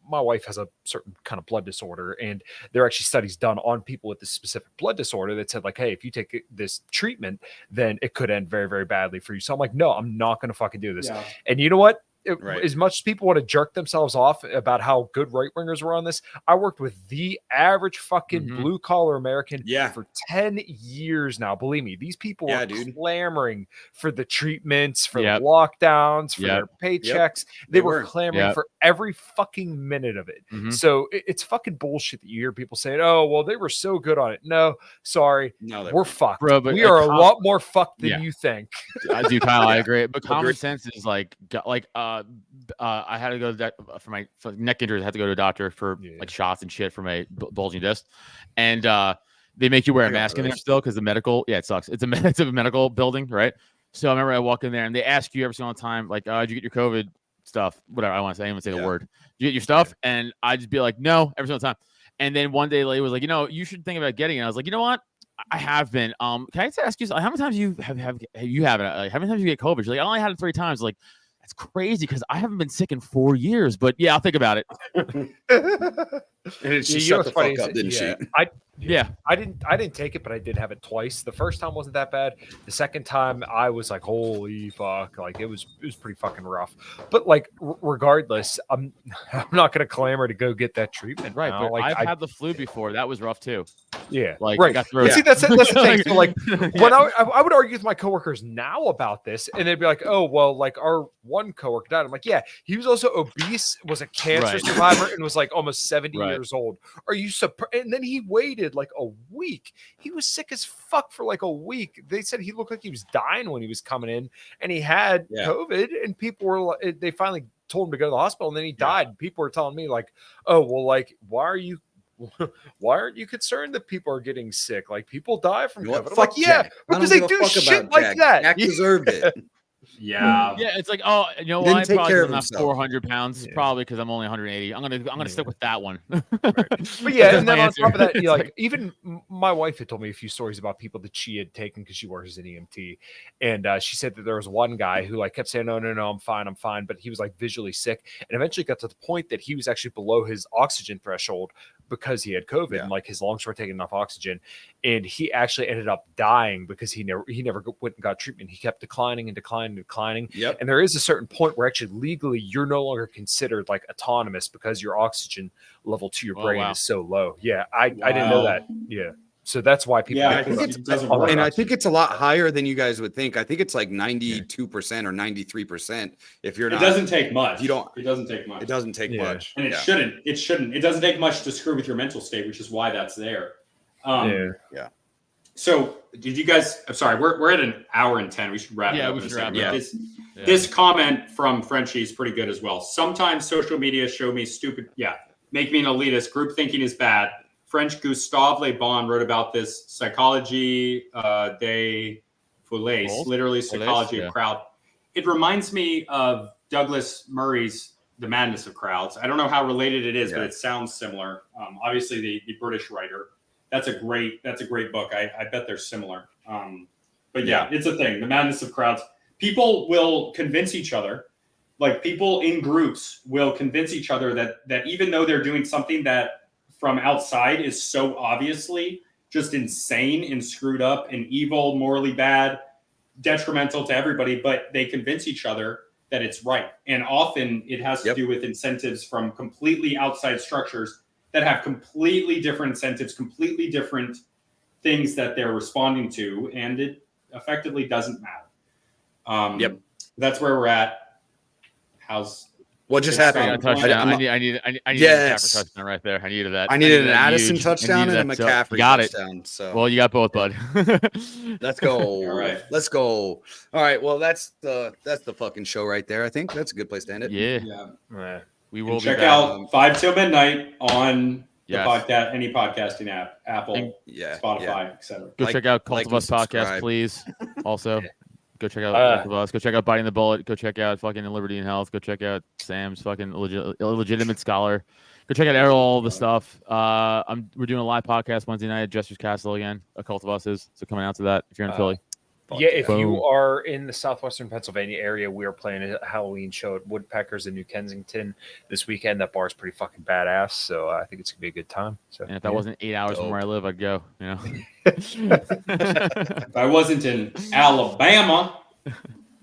my wife has a certain kind of blood disorder, and there are actually studies done on people with this specific blood disorder that said, like, hey, if you take this treatment, then it could end very, very badly for you. So I'm like, no, I'm not going to fucking do this. And you know what? As much as people want to jerk themselves off about how good right wingers were on this, I worked with the average fucking blue collar American for 10 years now. Believe me, these people are clamoring for the treatments, for the lockdowns, for their paychecks. They were clamoring for every fucking minute of it. So it's fucking bullshit that you hear people saying, oh, well, they were so good on it. No, sorry. No, we're fucked. Bro, we are a lot more fucked than you think. I do, Kyle. I agree. But common sense is like I had to go to for my neck injuries. I had to go to a doctor for like shots and shit for my bulging disc, and they make you wear a mask in there still because the medical. Yeah, it sucks. It's a medical building, right? So I remember I walk in there and they ask you every single time, like, "Did you get your COVID stuff?" Whatever I want to say, I didn't even say the word. Did you get your stuff? And I just be like, "No," every single time. And then one day, the lady was like, "You should think about getting it." I was like, "You know what? I have been. Can I just ask you, how many times you have it? How many times you get COVID?" She's like, "I only had it 3 times." Like, that's crazy because I haven't been sick in 4 years. But yeah, I'll think about it. And she shut the fuck up, didn't she? I didn't take it, but I did have it twice. The first time wasn't that bad. The second time I was like, holy fuck, like it was pretty fucking rough. But like regardless, I'm not gonna clamor to go get that treatment. Right. Now. But like, I've had the flu before. That was rough too. Yeah. Like right. See, that's the thing. So like when I would argue with my coworkers now about this, and they'd be like, oh, well, like our one coworker died. I'm like, yeah, he was also obese, was a cancer survivor, and was like almost 70 years old. Are you surprised? And then he waited like a week. He was sick as fuck for like a week. They said he looked like he was dying when he was coming in, and he had COVID, and people were they finally told him to go to the hospital, and then he died. People were telling me like, oh, well, like, why aren't you concerned that people are getting sick? Like, people die from COVID. I'm like, yeah, because they do shit like that. Jack deserved it. Yeah. Yeah, it's like, oh, you know what? Probably I'm not 400 pounds, probably because I'm only 180. I'm gonna stick with that one. But yeah, and then on top of that, like even my wife had told me a few stories about people that she had taken because she works as an EMT, and she said that there was one guy who like kept saying, no, I'm fine, but he was like visually sick, and eventually got to the point that he was actually below his oxygen threshold because he had COVID and like his lungs weren't taking enough oxygen, and he actually ended up dying because he never went and got treatment. He kept declining. Yep. And there is a certain point where actually legally you're no longer considered like autonomous because your oxygen level to your brain is so low. Yeah, I didn't know that. Yeah. So that's why people. Yeah, I think it's a lot higher than you guys would think. I think it's like 92% or 93%. If you're not, it doesn't take much. You don't. It doesn't take much. It doesn't take much, and it shouldn't. It shouldn't. It doesn't take much to screw with your mental state, which is why that's there. Yeah. So, did you guys? I'm sorry, we're at an hour and 10. We should wrap it up. We should wrap it up. Yeah. This comment from Frenchie is pretty good as well. Sometimes social media show me stupid. Yeah, make me an elitist. Group thinking is bad. French Gustave Le Bon wrote about this. Psychology des foules, literally psychology of crowd. It reminds me of Douglas Murray's The Madness of Crowds. I don't know how related it is, but it sounds similar. Obviously, the British writer. That's a great book. I bet they're similar. But yeah, it's a thing. The Madness of Crowds. People will convince each other, like people in groups will convince each other that even though they're doing something that from outside is so obviously just insane and screwed up and evil, morally bad, detrimental to everybody, but they convince each other that it's right. And often it has to do with incentives from completely outside structures that have completely different incentives, completely different things that they're responding to, and it effectively doesn't matter. That's where we're at. What just happened? I need a McCaffrey touchdown right there. I needed that. I needed an Addison touchdown and a McCaffrey touchdown. So well, you got both, bud. Let's go. All right. Let's go. All right. Well, that's the fucking show right there. I think that's a good place to end it. Yeah. We will check be back. out 5 till midnight on the podcast, any podcasting app, Apple, Spotify, etc. Go check out Cult of Us podcast, please. Also. Go check out Go check out Biting the Bullet. Go check out fucking Liberty and Health. Go check out Sam's fucking illegitimate scholar. Go check out all the stuff. We're doing a live podcast Wednesday night at Jester's Castle again. A Cult of Us is coming out to that if you're in Philly. Yeah, if you are in the southwestern Pennsylvania area, we are playing a Halloween show at Woodpeckers in New Kensington this weekend. That bar is pretty fucking badass, so I think it's gonna be a good time. So, and if that wasn't 8 hours from where I live, I'd go. You know, if I wasn't in Alabama,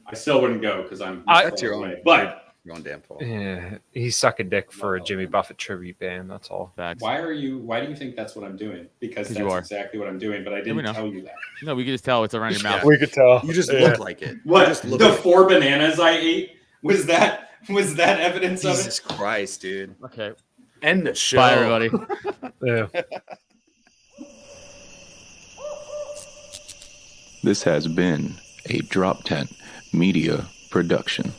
I still wouldn't go because I'm. That's your own, but your own damn fault. Yeah, he's sucking dick for a Jimmy Buffett tribute band. That's all. Facts. Why do you think that's what I'm doing? Because that's exactly what I'm doing, but I didn't tell you that. No, we could just tell it's around your mouth. We could tell. You just look like it. What? The 4 bananas I ate was that evidence of it? Jesus Christ, dude. Okay. End the show. Bye, everybody. This has been a Drop Tent Media Production.